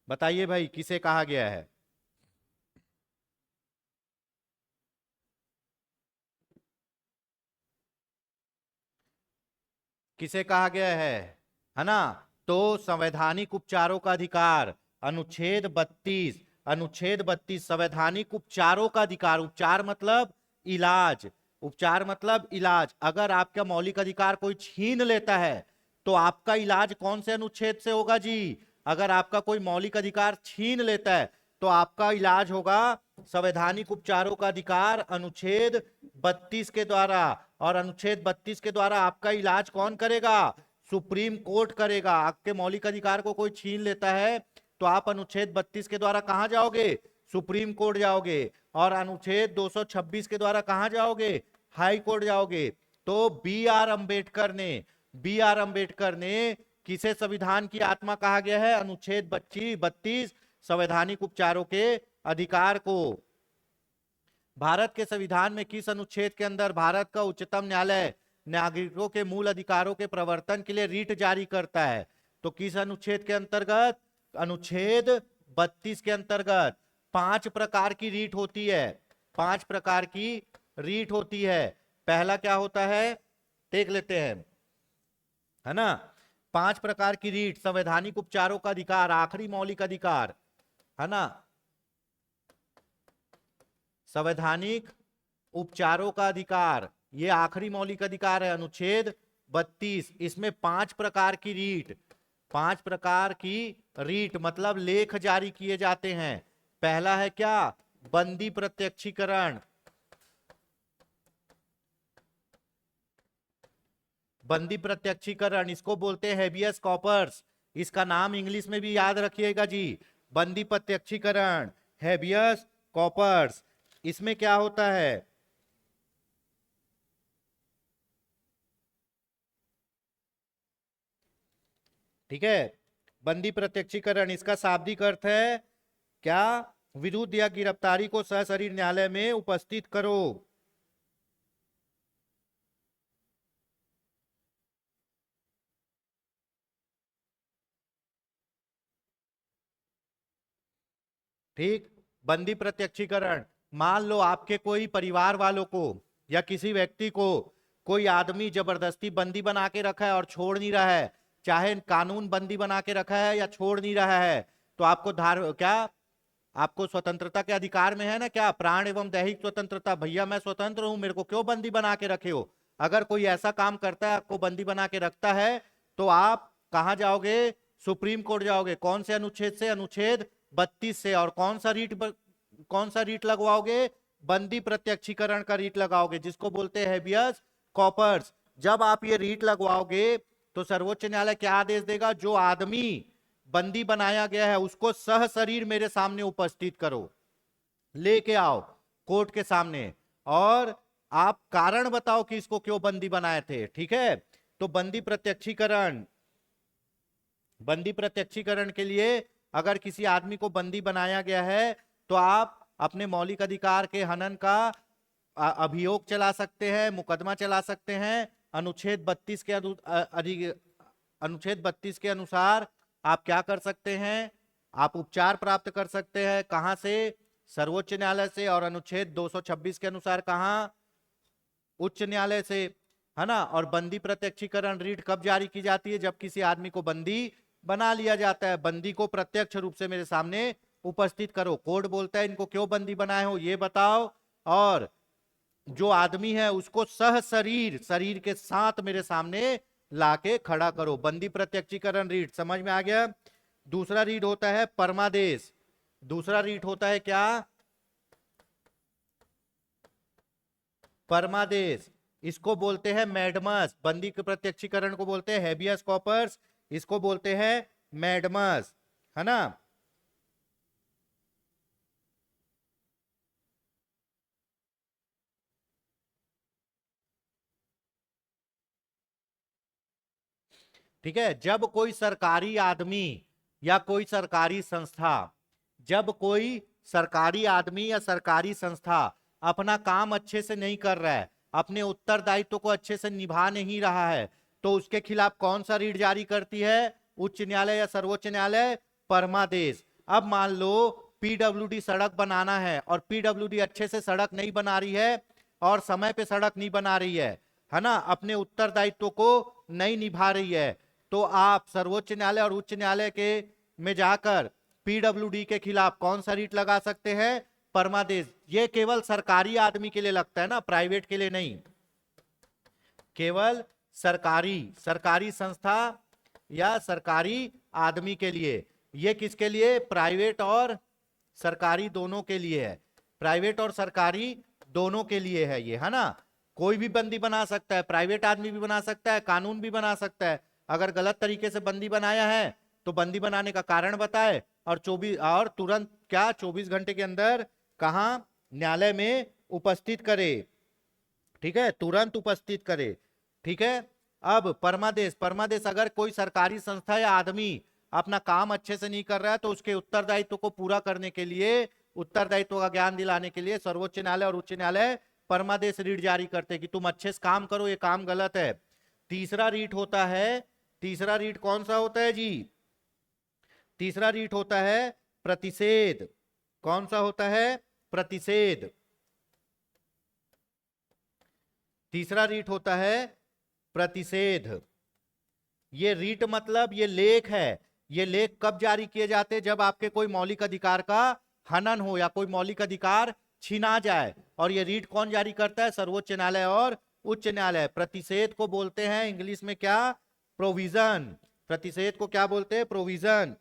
S2: बताइए भाई, किसे कहा गया है? किसे कहा गया है ना? तो संवैधानिक उपचारों का अधिकार, अनुच्छेद 32। अनुच्छेद 32 संवैधानिक उपचारों का अधिकार। उपचार मतलब इलाज, उपचार मतलब इलाज। अगर आपका मौलिक अधिकार कोई छीन लेता है तो आपका इलाज कौन से अनुच्छेद से होगा जी? अगर आपका कोई मौलिक अधिकार छीन लेता है तो आपका इलाज होगा संवैधानिक उपचारों का अधिकार, अनुच्छेद 32 के द्वारा। और अनुच्छेद 32 के द्वारा आपका इलाज कौन करेगा? सुप्रीम कोर्ट करेगा। आपके मौलिक अधिकार को कोई छीन लेता है तो आप अनुच्छेद 32 के द्वारा कहां जाओगे? सुप्रीम कोर्ट जाओगे। और अनुच्छेद 226 के द्वारा कहां जाओगे? हाई कोर्ट जाओगे। तो बी आर अंबेडकर ने किसे संविधान की आत्मा कहा गया है? अनुच्छेद 32 संवैधानिक उपचारों के अधिकार को। भारत के संविधान में किस अनुच्छेद के अंदर भारत का उच्चतम न्यायालय नागरिकों के मूल अधिकारों के प्रवर्तन के लिए रीट जारी करता है। तो किस अनुच्छेद के अंतर्गत? अनुच्छेद 32 के अंतर्गत 5 प्रकार की रीट होती है। 5 प्रकार की रीट होती है। पहला क्या होता है देख लेते हैं, है ना। 5 प्रकार की रीट: संवैधानिक उपचारों का अधिकार, आखिरी मौलिक अधिकार, है ना, संवैधानिक उपचारों का अधिकार, ये आखिरी मौलिक अधिकार है, अनुच्छेद 32। इसमें 5 प्रकार की रीट, 5 प्रकार की रीट मतलब लेख जारी किए जाते हैं। पहला है क्या? बंदी प्रत्यक्षीकरण। बंदी प्रत्यक्षीकरण, इसको बोलते हैं हेबियस कॉर्पस। इसका नाम इंग्लिश में भी याद रखिएगा जी, बंदी प्रत्यक्षीकरण, हेबियस कॉर्पस। इसमें क्या होता है? ठीक है, बंदी प्रत्यक्षीकरण, इसका शाब्दिक अर्थ है क्या? विरुद्ध या गिरफ्तारी को सशरीर न्यायालय में उपस्थित करो। ठीक, बंदी प्रत्यक्षीकरण, मान लो आपके कोई परिवार वालों को या किसी व्यक्ति को कोई आदमी जबरदस्ती बंदी बना के रखा है और छोड़ नहीं रहा है, चाहे कानून बंदी बना के रखा है या छोड़ नहीं रहा है, तो आपको क्या आपको स्वतंत्रता के अधिकार में है ना, क्या प्राण एवं दैहिक स्वतंत्रता, भैया मैं स्वतंत्र हूं, मेरे को क्यों बंदी बना के रखे हो। अगर कोई ऐसा काम करता है, आपको बंदी बना के रखता है, तो आप कहां जाओगे? सुप्रीम कोर्ट जाओगे। कौन से अनुच्छेद से? अनुच्छेद 32 से। और कौन सा रीट लगवाओगे? बंदी प्रत्यक्षीकरण का रीट लगाओगे, जिसको बोलते हैं हेबियस कॉर्पस। जब आप ये रीट लगवाओगे तो सर्वोच्च न्यायालय क्या आदेश देगा? जो आदमी बंदी बनाया गया है उसको सह शरीर मेरे सामने उपस्थित करो, लेके आओ कोर्ट के सामने, और आप कारण बताओ कि इसको क्यों बंदी बनाए थे। ठीक है, तो बंदी प्रत्यक्षीकरण, बंदी प्रत्यक्षीकरण के लिए अगर किसी आदमी को बंदी बनाया गया है तो आप अपने मौलिक अधिकार के हनन का अभियोग चला सकते हैं, मुकदमा चला सकते हैं। अनुच्छेद 32 के अनुच्छेद 32 के अनुसार आप क्या कर सकते हैं? आप उपचार प्राप्त कर सकते हैं। कहां से? सर्वोच्च न्यायालय से। और अनुच्छेद 226 के अनुसार कहां? उच्च न्यायालय से, है ना। और बंदी प्रत्यक्षीकरण रीट कब जारी की जाती है? जब किसी आदमी को बंदी बना लिया जाता है। बंदी को प्रत्यक्ष रूप से मेरे सामने उपस्थित करो। कोर्ट बोलता है इनको क्यों बंदी बनाए हो ये बताओ, और जो आदमी है उसको सह शरीर, शरीर के साथ मेरे सामने लाके खड़ा करो। बंदी प्रत्यक्षीकरण रीट समझ में आ गया। दूसरा रीट होता है परमादेश। दूसरा रीट होता है क्या? परमादेश। इसको बोलते हैं मैडमस। बंदी के प्रत्यक्षीकरण को बोलते हैं हेबियस कॉर्पस, इसको बोलते हैं मैडमस, है ना। ठीक है, जब कोई सरकारी आदमी या कोई सरकारी संस्था, जब कोई सरकारी आदमी या सरकारी संस्था अपना काम अच्छे से नहीं कर रहा है, अपने उत्तरदायित्व को अच्छे से निभा नहीं रहा है, तो उसके खिलाफ कौन सा रीट जारी करती है? उच्च न्यायालय या सर्वोच्च न्यायालय? परमादेश। अब मान लो पीडब्ल्यूडी सड़क बनाना है और पीडब्ल्यूडी अच्छे से सड़क नहीं बना रही है और समय पे सड़क नहीं बना रही है ना, अपने उत्तरदायित्व को नहीं निभा रही है, तो आप सर्वोच्च न्यायालय और उच्च न्यायालय के में जाकर पीडब्ल्यूडी के खिलाफ कौन सा रीट लगा सकते हैं? परमादेश। ये केवल सरकारी आदमी के लिए लगता है ना, प्राइवेट के लिए नहीं। केवल सरकारी संस्था या सरकारी आदमी के लिए। ये किसके लिए? प्राइवेट और सरकारी दोनों के लिए है। प्राइवेट और सरकारी दोनों के लिए है ये, है ना। कोई भी बंदी बना सकता है, प्राइवेट आदमी भी बना सकता है, कानून भी बना सकता है। अगर गलत तरीके से बंदी बनाया है तो बंदी बनाने का कारण बताए और तुरंत क्या 24 घंटे के अंदर कहा? न्यायालय में उपस्थित करे। ठीक है, तुरंत उपस्थित करे। ठीक है, अब परमादेश अगर कोई सरकारी संस्था या आदमी अपना काम अच्छे से नहीं कर रहा है तो उसके उत्तरदायित्व को पूरा करने के लिए, उत्तरदायित्व का ज्ञान दिलाने के लिए सर्वोच्च न्यायालय और उच्च न्यायालय परमादेश रीट जारी करते हैं कि तुम अच्छे से काम करो, ये काम गलत है। तीसरा रीट होता है, तीसरा रीट कौन सा होता है जी? तीसरा रीट होता है प्रतिषेध। कौन सा होता है? प्रतिषेध। तीसरा रीट होता है प्रतिषेध। ये रीट मतलब ये लेख है। ये लेख कब जारी किए जाते हैं? जब आपके कोई मौलिक अधिकार का हनन हो या कोई मौलिक अधिकार छीना जाए। और ये रीट कौन जारी करता है? सर्वोच्च न्यायालय और उच्च न्यायालय। प्रतिषेध को बोलते हैं इंग्लिश में क्या? प्रोविजन। प्रतिषेध को क्या बोलते हैं? प्रोविजन।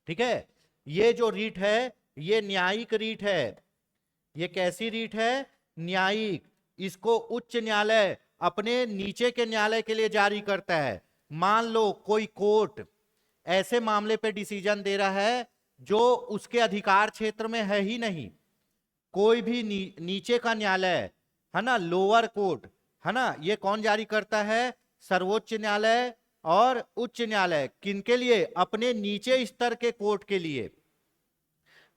S2: ठीक है, ये जो रीट है ये न्यायिक रीट है। ये कैसी रीट है? न्यायिक। इसको उच्च न्यायालय अपने नीचे के न्यायालय के लिए जारी करता है। मान लो कोई कोर्ट ऐसे मामले पे डिसीजन दे रहा है जो उसके अधिकार क्षेत्र में है ही नहीं। कोई भी नीचे का न्यायालय है ना, लोअर कोर्ट है ना, ये कौन जारी करता है? सर्वोच्च न्यायालय और उच्च न्यायालय। किनके लिए? अपने नीचे स्तर के कोर्ट के लिए।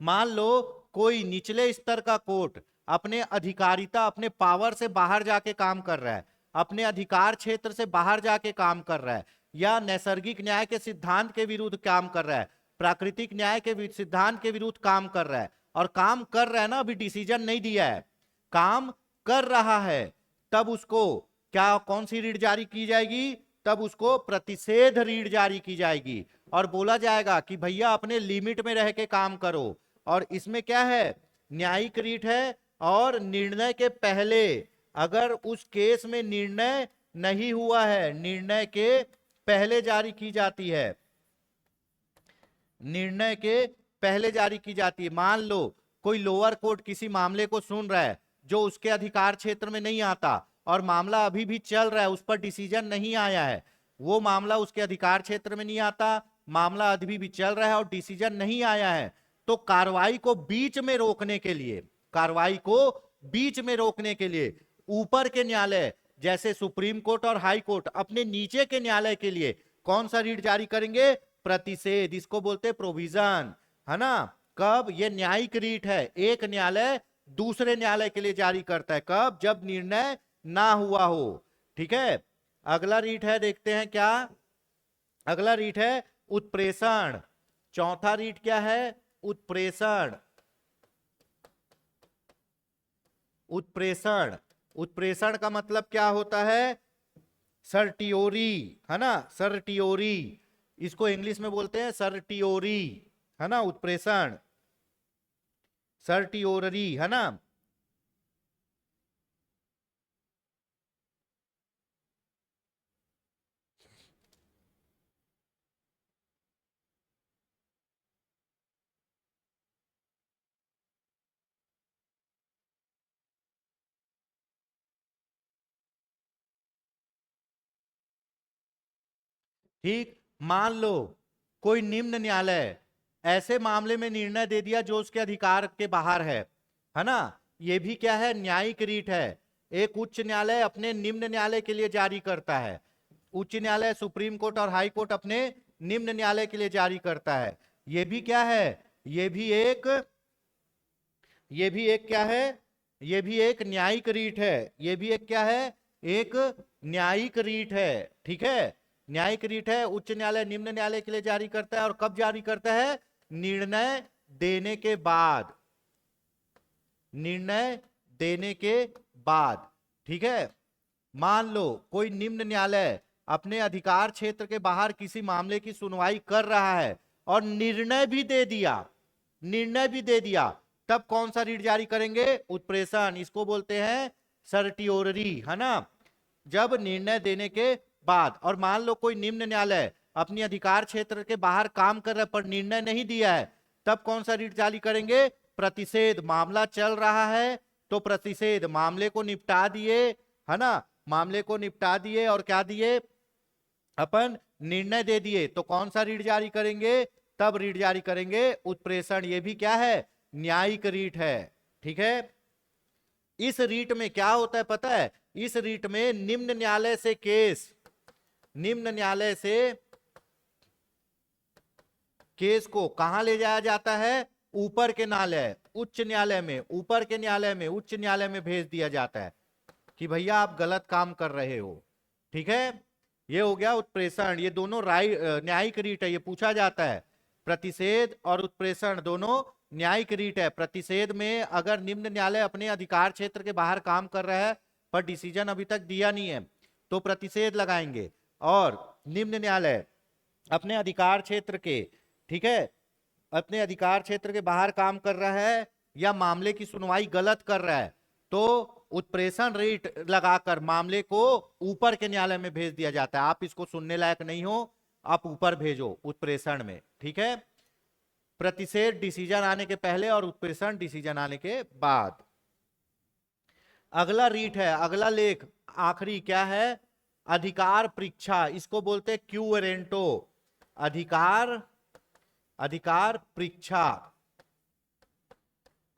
S2: मान लो कोई निचले स्तर का कोर्ट अपने अधिकारिता, अपने पावर से बाहर जाके काम कर रहा है, अपने अधिकार क्षेत्र से बाहर जाके काम कर रहा है, या नैसर्गिक न्याय के सिद्धांत के विरुद्ध काम कर रहा है, प्राकृतिक न्याय के सिद्धांत के विरुद्ध काम कर रहा है। और काम कर रहा है ना, अभी डिसीजन नहीं दिया है, काम कर रहा है, तब उसको क्या, कौन सी रीट जारी की जाएगी? तब उसको प्रतिषेध रीट जारी की जाएगी और बोला जाएगा कि भैया अपने लिमिट में रह के काम करो। और इसमें क्या है? न्यायिक रीट है। और निर्णय के पहले अगर उस केस में निर्णय नहीं हुआ है, निर्णय के पहले जारी की जाती है, निर्णय के पहले जारी की जाती है। मान लो कोई लोअर कोर्ट किसी मामले को सुन रहा है जो उसके अधिकार क्षेत्र में नहीं आता और मामला अभी भी चल रहा है, उस पर डिसीजन नहीं आया है, वो मामला उसके अधिकार क्षेत्र में नहीं आता, मामला अभी भी चल रहा है और डिसीजन नहीं आया है, तो कार्रवाई को बीच में रोकने के लिए, कार्रवाई को बीच में रोकने के लिए ऊपर के न्यायालय जैसे सुप्रीम कोर्ट और हाई कोर्ट अपने नीचे के न्यायालय के लिए कौन सा रीट जारी करेंगे? प्रतिषेध। इसको बोलते हैं प्रोविजन, है ना। कब? ये न्यायिक रीट है। एक न्यायालय दूसरे न्यायालय के लिए जारी करता है। कब? जब निर्णय ना हुआ हो। ठीक है, अगला रीट है, देखते हैं क्या अगला रीट है? उत्प्रेषण। चौथा रीट क्या है? उत्प्रेषण। उत्प्रेषण, उत्प्रेषण का मतलब क्या होता है? सर्टियोरी, है ना, सर्टियोरी। इसको इंग्लिश में बोलते हैं सर्टियोरी, है ना, उत्प्रेषण, सर्टियोररी, है ना। ठीक, मान लो कोई निम्न न्यायालय ऐसे मामले में निर्णय दे दिया जो उसके अधिकार के बाहर है ना, ये भी क्या है? न्यायिक रीट है। एक उच्च न्यायालय अपने निम्न न्यायालय के लिए जारी करता है, उच्च न्यायालय सुप्रीम कोर्ट और हाई कोर्ट अपने निम्न न्यायालय के लिए जारी करता है। ये भी क्या है? ये भी एक क्या है? ये भी एक न्यायिक रीट है। ये भी एक क्या है? एक न्यायिक रीट है। ठीक है, न्यायिक रीट है। उच्च न्यायालय निम्न न्यायालय के लिए जारी करता है। और कब जारी करता है? निर्णय देने के बाद, निर्णय देने के बाद। ठीक है, मान लो कोई निम्न न्यायालय अपने अधिकार क्षेत्र के बाहर किसी मामले की सुनवाई कर रहा है और निर्णय भी दे दिया, निर्णय भी दे दिया, तब कौन सा रीट जारी करेंगे? उत्प्रेषण। इसको बोलते हैं सर्टियोररी, है ना, जब निर्णय देने के बाद। और मान लो कोई निम्न न्यायालय अपनी अधिकार क्षेत्र के बाहर काम कर रहा है पर निर्णय नहीं दिया है, तब कौन सा रीट जारी करेंगे? प्रतिषेध। मामला चल रहा है तो प्रतिषेध, मामले को निपटा दिए, है ना, मामले को निपटा दिए और क्या दिए? अपन निर्णय दे दिए, तो कौन सा रीट जारी करेंगे? तब रीट जारी करेंगे उत्प्रेषण। ये भी क्या है? न्यायिक रीट है। ठीक है, इस रीट में क्या होता है पता है? इस रीट में निम्न न्यायालय से केस निम्न न्यायालय से केस को कहां ले जाया जाता है? ऊपर के न्यायालय, उच्च न्यायालय में, ऊपर के न्यायालय में, उच्च न्यायालय में भेज दिया जाता है कि भैया आप गलत काम कर रहे हो। ठीक है, ये हो गया उत्प्रेषण। ये दोनों न्यायिक रीट है, ये पूछा जाता है। प्रतिषेध और उत्प्रेषण दोनों न्यायिक रीट है। प्रतिषेध में अगर निम्न न्यायालय अपने अधिकार क्षेत्र के बाहर काम कर रहा है पर डिसीजन अभी तक दिया नहीं है तो प्रतिषेध लगाएंगे। और निम्न न्यायालय अपने अधिकार क्षेत्र के, ठीक है, अपने अधिकार क्षेत्र के बाहर काम कर रहा है या मामले की सुनवाई गलत कर रहा है तो उत्प्रेषण रीट लगाकर मामले को ऊपर के न्यायालय में भेज दिया जाता है। आप इसको सुनने लायक नहीं हो, आप ऊपर भेजो उत्प्रेषण में। ठीक है, प्रतिषेध डिसीजन आने के पहले और उत्प्रेषण डिसीजन आने के बाद। अगला रीट है, अगला लेख आखिरी क्या है? अधिकार परीक्षा, इसको बोलते हैं क्यू वेरेंटो। अधिकार परीक्षा,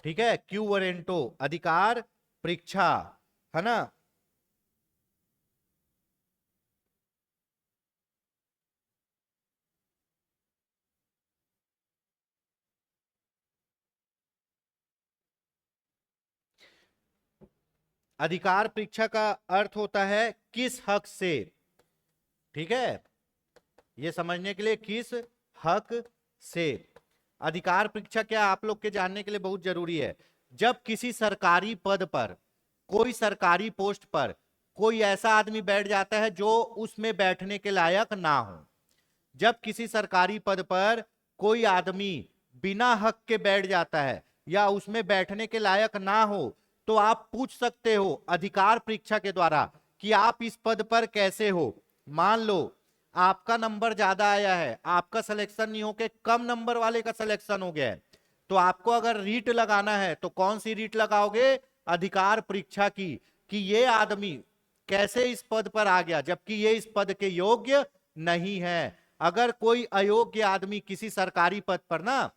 S2: ठीक है, क्यू वेरेंटो, अधिकार परीक्षा, है ना। अधिकार परीक्षा का अर्थ होता है किस हक से। ठीक है, ये समझने के लिए किस हक से। अधिकार परीक्षा क्या आप लोग के जानने के लिए बहुत जरूरी है। जब किसी सरकारी पद पर, कोई सरकारी पोस्ट पर कोई ऐसा आदमी बैठ जाता है जो उसमें बैठने के लायक ना हो, जब किसी सरकारी पद पर कोई आदमी बिना हक के बैठ जाता है या उसमें बैठने के लायक ना हो तो आप पूछ सकते हो अधिकार परीक्षा के द्वारा कि आप इस पद पर कैसे हो। मान लो आपका नंबर ज्यादा आया है, आपका सिलेक्शन नहीं होके कम नंबर वाले का सिलेक्शन हो गया है, तो आपको अगर रीट लगाना है तो कौन सी रीट लगाओगे? अधिकार परीक्षा की, कि ये आदमी कैसे इस पद पर आ गया जबकि ये इस पद के योग्य नहीं है। अगर कोई अयोग्य आदमी किसी सरकारी पद पर ना,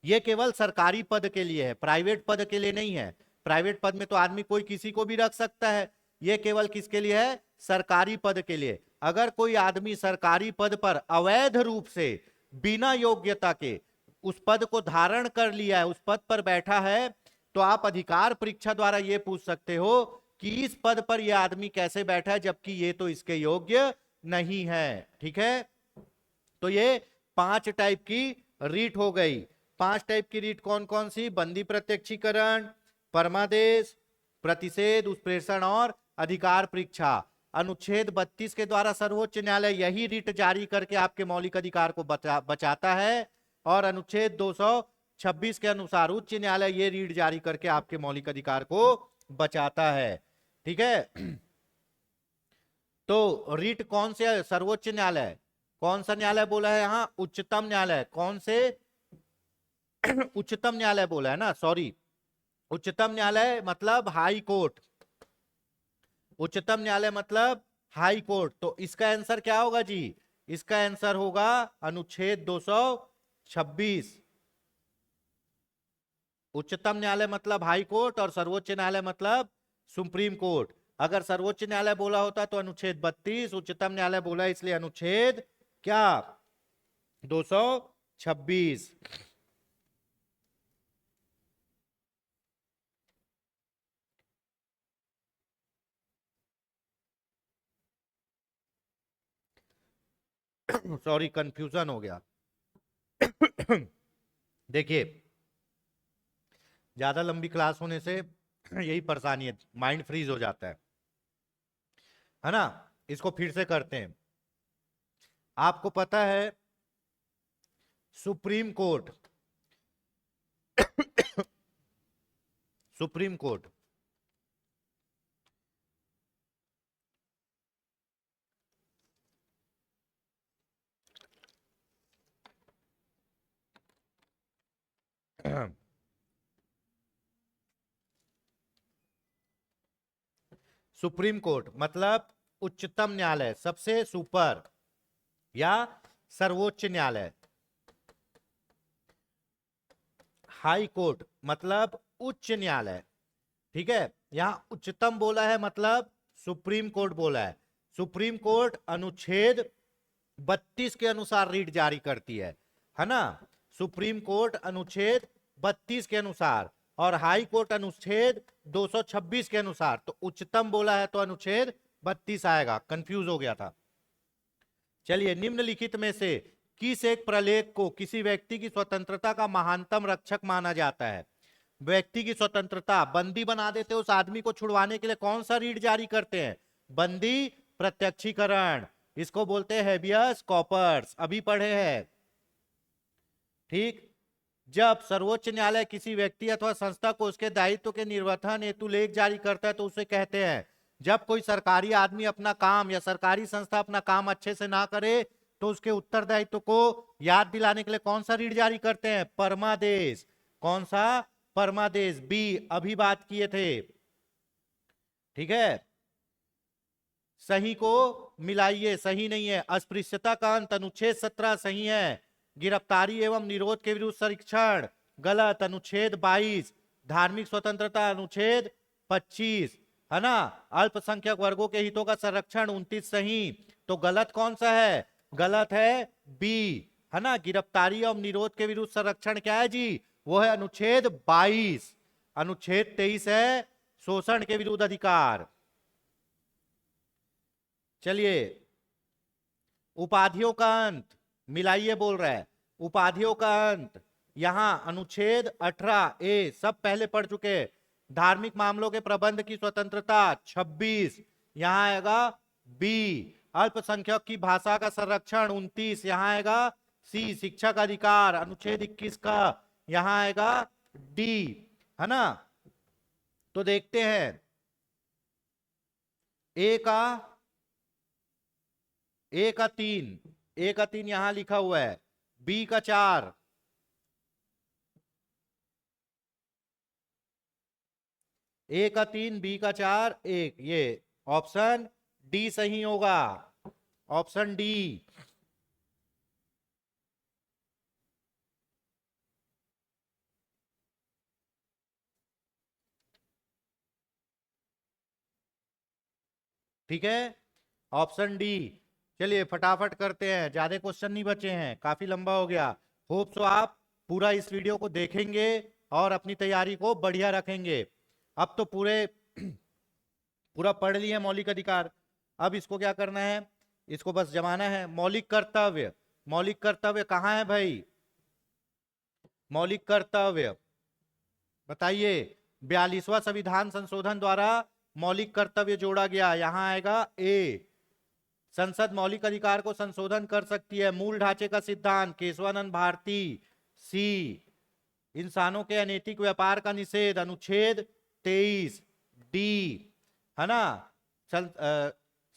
S2: ये केवल सरकारी पद के लिए है, प्राइवेट पद के लिए नहीं है। प्राइवेट पद में तो आदमी कोई किसी को भी रख सकता है, ये केवल किसके लिए है? सरकारी पद के लिए। अगर कोई आदमी सरकारी पद पर अवैध रूप से बिना योग्यता के उस पद को धारण कर लिया है, उस पद पर बैठा है, तो आप अधिकार परीक्षा द्वारा यह पूछ सकते हो कि इस पद पर यह आदमी कैसे बैठा है जबकि ये तो इसके योग्य नहीं है। ठीक है, तो ये 5 टाइप की रीट हो गई। 5 टाइप की रीट कौन कौन सी? बंदी प्रत्यक्षीकरण, परमादेश, प्रतिषेध, उत्प्रेषण और अधिकार परीक्षा। अनुच्छेद 32 के द्वारा सर्वोच्च न्यायालय यही रीट जारी करके आपके मौलिक अधिकार को बचाता है और अनुच्छेद 226 के अनुसार उच्च न्यायालय ये रीट जारी करके आपके मौलिक अधिकार को बचाता है। ठीक है, तो रीट कौन से? सर्वोच्च न्यायालय। कौन सा न्यायालय बोला है यहां? उच्चतम न्यायालय। कौन से? उच्चतम न्यायालय बोला है ना, सॉरी। उच्चतम न्यायालय मतलब हाई कोर्ट, उच्चतम न्यायालय मतलब हाई कोर्ट। तो इसका आंसर क्या होगा जी? इसका आंसर होगा अनुच्छेद 226। उच्चतम न्यायालय मतलब हाई कोर्ट और सर्वोच्च न्यायालय मतलब सुप्रीम कोर्ट। अगर सर्वोच्च न्यायालय बोला होता तो अनुच्छेद 32, उच्चतम न्यायालय बोला इसलिए अनुच्छेद क्या? 226। सॉरी, कंफ्यूजन हो गया। देखिए, ज्यादा लंबी क्लास होने से यही परेशानी है, माइंड फ्रीज हो जाता है ना। इसको फिर से करते हैं। आपको पता है supreme court, supreme court supreme court मतलब उच्चतम न्यायालय, सबसे सुपर या सर्वोच्च न्यायालय। हाई कोर्ट मतलब उच्च न्यायालय। ठीक है, यहां उच्चतम बोला है मतलब सुप्रीम कोर्ट बोला है। सुप्रीम कोर्ट अनुच्छेद 32 के अनुसार रीट जारी करती है ना। सुप्रीम कोर्ट अनुच्छेद 32 के अनुसार और हाई कोर्ट अनुच्छेद 226 के अनुसार। तो उच्चतम बोला है तो अनुच्छेद 32 आएगा, कंफ्यूज हो गया था। चलिए, निम्नलिखित में से किस एक प्रलेख को किसी व्यक्ति की स्वतंत्रता का महानतम रक्षक माना जाता है? व्यक्ति की स्वतंत्रता, बंदी बना देते उस आदमी को छुड़वाने के लिए कौन सा रीट जारी करते हैं? बंदी प्रत्यक्षीकरण, इसको बोलते हैं हेबियस कॉर्पस, अभी पढ़े हैं। ठीक, जब सर्वोच्च न्यायालय किसी व्यक्ति अथवा संस्था को उसके दायित्व के निर्वहन हेतु लेख जारी करता है तो उसे कहते हैं। जब कोई सरकारी आदमी अपना काम या सरकारी संस्था अपना काम अच्छे से ना करे तो उसके उत्तरदायित्व को याद दिलाने के लिए कौन सा रीट जारी करते हैं? परमादेश। कौन सा? परमादेश। बी, अभी बात किए थे। ठीक है, सही को मिलाइए, सही नहीं है। अस्पृश्यता का अंत, अनुच्छेद 17 सही है। गिरफ्तारी एवं निरोध के विरुद्ध संरक्षण, गलत, अनुच्छेद 22। धार्मिक स्वतंत्रता, अनुच्छेद 25, है ना। अल्पसंख्यक वर्गों के हितों का संरक्षण, 29 सही। तो गलत कौन सा है? गलत है बी, है ना। गिरफ्तारी एवं निरोध के विरुद्ध संरक्षण क्या है जी? वो है अनुच्छेद 22। अनुच्छेद 23 है शोषण के विरुद्ध अधिकार। चलिए, उपाधियों का अंत, मिलाइए बोल रहा है। उपाधियों का अंत, यहां अनुच्छेद 18 ए, सब पहले पढ़ चुके। धार्मिक मामलों के प्रबंध की स्वतंत्रता, 26, यहां आएगा बी। अल्पसंख्यक की भाषा का संरक्षण, 29, यहां आएगा सी। शिक्षा का अधिकार, अनुच्छेद 21 का, यहां आएगा डी, है ना। तो देखते हैं, ए का 3 यहां लिखा हुआ है, बी का 4, ए का 3, बी का 4, 1, ये ऑप्शन डी सही होगा। Option D. ठीक है, ऑप्शन डी। चलिए फटाफट करते हैं, ज्यादा क्वेश्चन नहीं बचे हैं, काफी लंबा हो गया। होप सो आप पूरा इस वीडियो को देखेंगे और अपनी तैयारी को बढ़िया रखेंगे। अब तो पूरा पढ़ लिए मौलिक अधिकार। अब इसको क्या करना है? इसको बस जमाना है। मौलिक कर्तव्य, मौलिक कर्तव्य कहाँ है भाई? मौलिक कर्तव्य बताइए। 42वां संविधान संशोधन द्वारा मौलिक कर्तव्य जोड़ा गया, यहां आएगा ए। संसद मौलिक अधिकार को संशोधन कर सकती है। मूल ढांचे का सिद्धांत, केशवानंद भारती, सी। इंसानों के अनैतिक व्यापार का निषेध, अनुच्छेद 23, डी, है ना।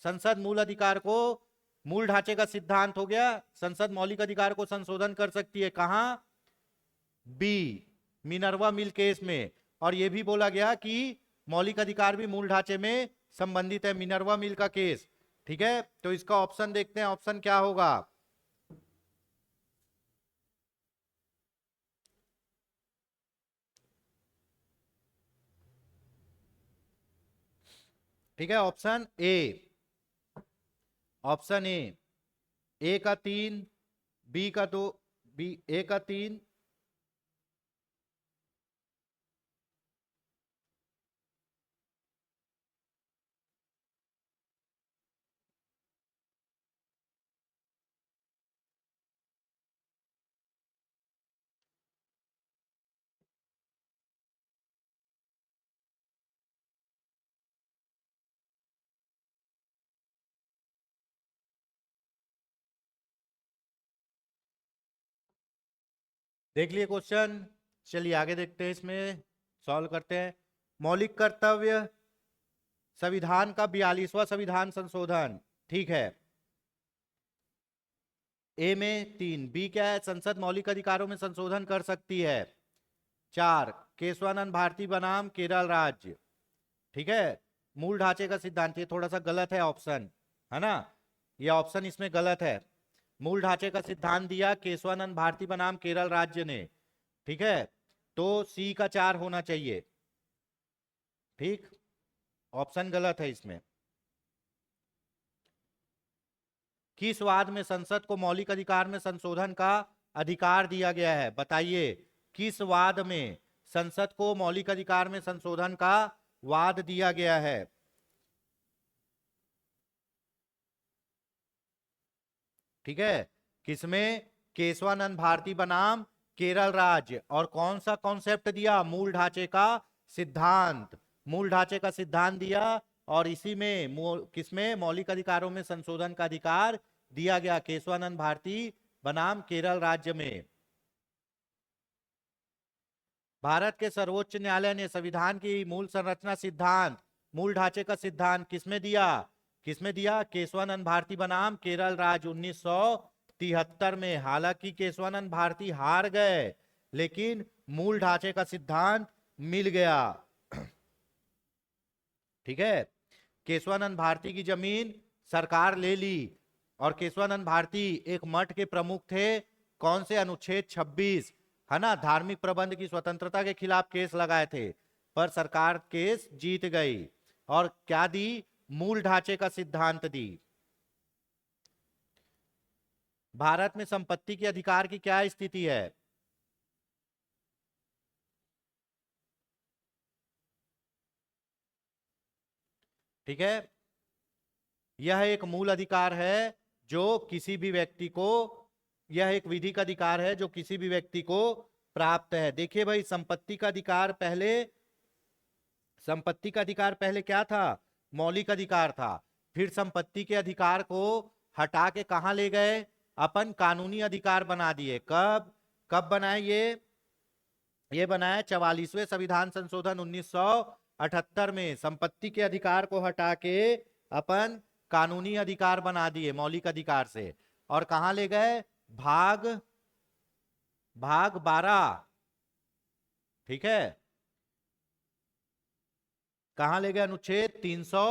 S2: संसद मूल अधिकार को, मूल ढांचे का सिद्धांत हो गया, संसद मौलिक अधिकार को संशोधन कर सकती है, कहां? बी, मिनर्वा मिल केस में। और यह भी बोला गया कि मौलिक अधिकार भी मूल ढांचे में संबंधित है, मिनर्वा मिल का केस। ठीक है, तो इसका ऑप्शन देखते हैं, ऑप्शन क्या होगा? ठीक है, ऑप्शन ए। ऑप्शन ए का 3, बी का 2, बी, ए का 3, देख लिए क्वेश्चन। चलिए आगे देखते हैं, इसमें सॉल्व करते हैं। मौलिक कर्तव्य, संविधान का 42वां संविधान संशोधन, ठीक है। ए में 3, बी क्या है? संसद मौलिक अधिकारों में संशोधन कर सकती है। 4, केशवानंद भारती बनाम केरल राज्य, ठीक है। मूल ढांचे का सिद्धांत, ये थोड़ा सा गलत है ऑप्शन, है ना। ये ऑप्शन इसमें गलत है। मूल ढांचे का सिद्धांत दिया केशवानंद भारती बनाम केरल राज्य ने, ठीक है। तो सी का 4 होना चाहिए। ठीक, ऑप्शन गलत है इसमें। किस वाद में संसद को मौलिक अधिकार में संशोधन का अधिकार दिया गया है? बताइए, किस वाद में संसद को मौलिक अधिकार में संशोधन का वाद दिया गया है? ठीक है, किसमें? केशवानंद भारती बनाम केरल राज्य। और कौन सा कॉन्सेप्ट दिया? मूल ढांचे का सिद्धांत। मूल ढांचे का सिद्धांत दिया और इसी में किसमें मौलिक अधिकारों में संशोधन का अधिकार दिया गया? केशवानंद भारती बनाम केरल राज्य में। भारत के सर्वोच्च न्यायालय ने संविधान की मूल संरचना सिद्धांत, मूल ढांचे का सिद्धांत किसमें दिया? किसमें दिया? केशवानंद भारती बनाम केरल राज्य 1973 में। हालांकि केशवानंद भारती हार गए, लेकिन मूल ढांचे का सिद्धांत मिल गया। ठीक है, केशवानंद भारती की जमीन सरकार ले ली और केशवानंद भारती एक मठ के प्रमुख थे। कौन से? अनुच्छेद 26, है ना, धार्मिक प्रबंध की स्वतंत्रता के खिलाफ केस लगाए थे, पर सरकार केस जीत गई। और क्या दी? मूल ढांचे का सिद्धांत दी। भारत में संपत्ति के अधिकार की क्या स्थिति है? ठीक है, यह एक मूल अधिकार है जो किसी भी व्यक्ति को, यह एक विधिक अधिकार है जो किसी भी व्यक्ति को प्राप्त है। देखिए भाई, संपत्ति का अधिकार पहले, संपत्ति का अधिकार पहले क्या था? मौलिक अधिकार था। फिर संपत्ति के अधिकार को हटा के कहां ले गए? अपन कानूनी अधिकार बना दिए। कब कब बनाए ये बनाया 44वें संविधान संशोधन 1978 में। संपत्ति के अधिकार को हटा के अपन कानूनी अधिकार बना दिए मौलिक अधिकार से। और कहां ले गए? भाग 12। ठीक है, कहां ले गए? अनुच्छेद 300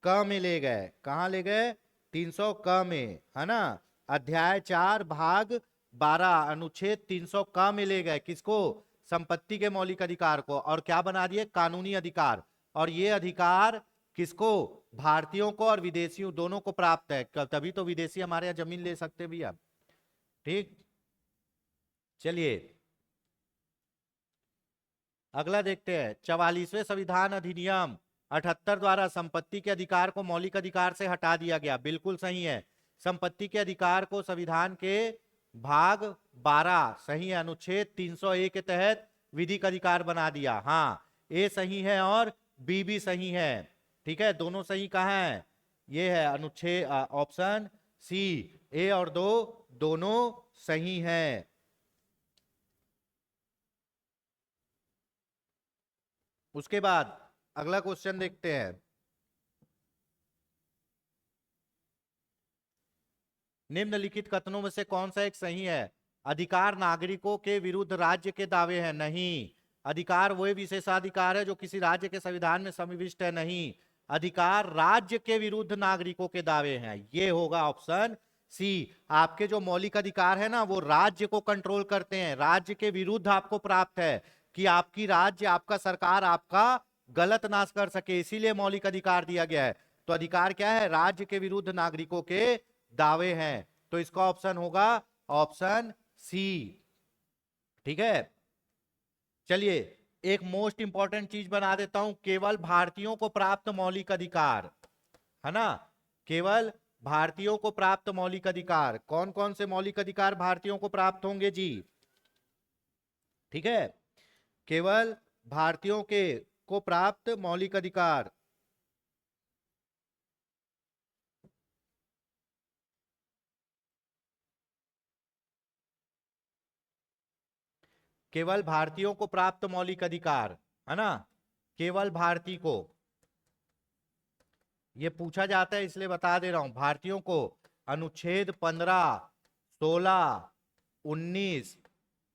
S2: क में ले गए। कहां ले गए? 300 क में, है ना। अध्याय 4 भाग 12 अनुच्छेद 300 क में ले गए। किसको? संपत्ति के मौलिक अधिकार को। और क्या बना दिए? कानूनी अधिकार। और ये अधिकार किसको? भारतीयों को और विदेशियों दोनों को प्राप्त है। तभी तो विदेशी हमारे यहाँ जमीन ले सकते भैया। ठीक, चलिए अगला देखते हैं। 44वें संविधान अधिनियम 78 द्वारा संपत्ति के अधिकार को मौलिक अधिकार से हटा दिया गया। बिल्कुल सही है, संपत्ति के अधिकार को संविधान के भाग 12 सही है, अनुच्छेद 301 के तहत विधिक अधिकार बना दिया। हाँ, ए सही है और बी भी सही है। ठीक है, दोनों सही कहाँ है? ये है अनुच्छेद ऑप्शन सी, ए और दो दोनों सही है। उसके बाद अगला क्वेश्चन देखते हैं। निम्नलिखित कथनों में से कौन सा एक सही है? अधिकार नागरिकों के विरुद्ध राज्य के दावे हैं। नहीं, अधिकार वह विशेषाधिकार है जो किसी राज्य के संविधान में समाविष्ट है। नहीं, अधिकार राज्य के विरुद्ध नागरिकों के दावे हैं। ये होगा ऑप्शन सी। आपके जो मौलिक अधिकार है ना, वो राज्य को कंट्रोल करते हैं, राज्य के विरुद्ध आपको प्राप्त है कि आपकी राज्य, आपका सरकार आपका गलत नाश कर सके, इसीलिए मौलिक अधिकार दिया गया है। तो अधिकार क्या है? राज्य के विरुद्ध नागरिकों के दावे हैं। तो इसका ऑप्शन होगा ऑप्शन सी। ठीक है, चलिए एक मोस्ट इंपॉर्टेंट चीज बना देता हूं, केवल भारतीयों को प्राप्त मौलिक अधिकार, है ना, केवल भारतीयों को प्राप्त मौलिक अधिकार। कौन कौन से मौलिक अधिकार भारतीयों को प्राप्त होंगे जी? ठीक है, केवल भारतीयों के को प्राप्त मौलिक अधिकार। केवल भारतीयों को प्राप्त मौलिक अधिकार, है ना, केवल भारतीय को। ये पूछा जाता है इसलिए बता दे रहा हूं। भारतीयों को अनुच्छेद 15, 16, 19,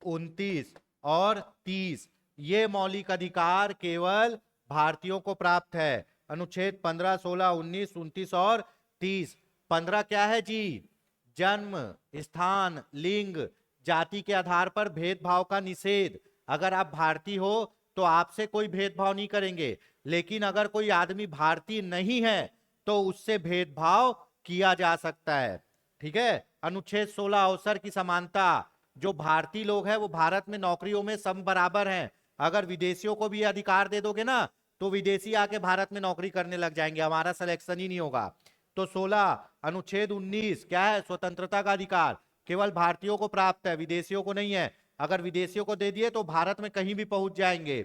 S2: 29 और 30 ये मौलिक अधिकार केवल भारतीयों को प्राप्त है। अनुच्छेद 15, 16, 19, 29 और 30। 15 क्या है जी? जन्म, स्थान, लिंग, जाति के आधार पर भेदभाव का निषेध। अगर आप भारतीय हो तो आपसे कोई भेदभाव नहीं करेंगे, लेकिन अगर कोई आदमी भारतीय नहीं है तो उससे भेदभाव किया जा सकता है। ठीक है। अनुच्छेद 16 अवसर की समानता, जो भारतीय लोग हैं वो भारत में नौकरियों में सम बराबर हैं। अगर विदेशियों को भी अधिकार दे दोगे ना तो विदेशी आके भारत में नौकरी करने लग जाएंगे, हमारा सिलेक्शन ही नहीं होगा। तो 16। अनुच्छेद 19 क्या है? स्वतंत्रता का अधिकार केवल भारतीयों को प्राप्त है, विदेशियों को नहीं है। अगर विदेशियों को दे दिए तो भारत में कहीं भी पहुंच जाएंगे,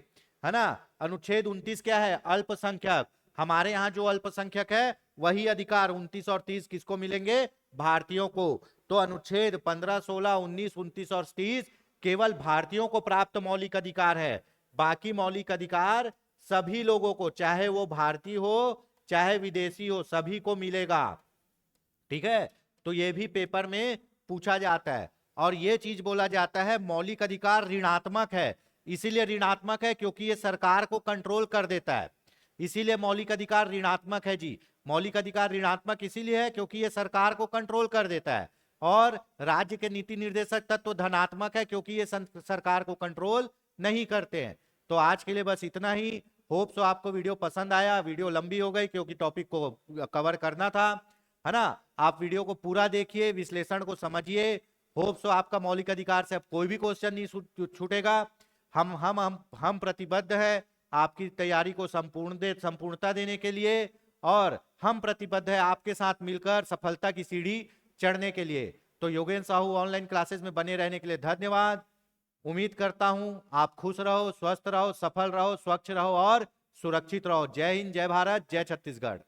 S2: है ना। अनुच्छेद 29 क्या है? अल्पसंख्यक, हमारे यहाँ जो अल्पसंख्यक है वही अधिकार 29 और 30 किसको मिलेंगे? भारतीयों को। तो अनुच्छेद 15, 16, 19, 29 और 30 केवल भारतीयों को प्राप्त मौलिक अधिकार है। बाकी मौलिक अधिकार सभी लोगों को, चाहे वो भारतीय हो चाहे विदेशी हो, सभी को मिलेगा। ठीक है। तो ये भी पेपर में पूछा जाता है। और ये चीज बोला जाता है मौलिक अधिकार ऋणात्मक है। इसीलिए ऋणात्मक है क्योंकि ये सरकार को कंट्रोल कर देता है, इसीलिए मौलिक अधिकार ऋणात्मक है जी। मौलिक अधिकार ऋणात्मक इसीलिए है क्योंकि ये सरकार को कंट्रोल कर देता है। और राज्य के नीति निर्देशक तत्व धनात्मक है क्योंकि ये सरकार को कंट्रोल नहीं करते हैं। तो आज के लिए बस इतना ही। होप सो आपको वीडियो पसंद आया। वीडियो लंबी हो गई क्योंकि टॉपिक को कवर करना था, है ना। आप वीडियो को पूरा देखिए, विश्लेषण को समझिए। होप सो आपका मौलिक अधिकार से अब कोई भी क्वेश्चन नहीं छूटेगा। हम प्रतिबद्ध है आपकी तैयारी को संपूर्णता देने के लिए, और हम प्रतिबद्ध है आपके साथ मिलकर सफलता की सीढ़ी चढ़ने के लिए। तो योगेंद्र साहू ऑनलाइन क्लासेस में बने रहने के लिए धन्यवाद। उम्मीद करता हूं आप खुश रहो, स्वस्थ रहो, सफल रहो, स्वच्छ रहो और सुरक्षित रहो। जय हिंद, जय भारत, जय छत्तीसगढ़।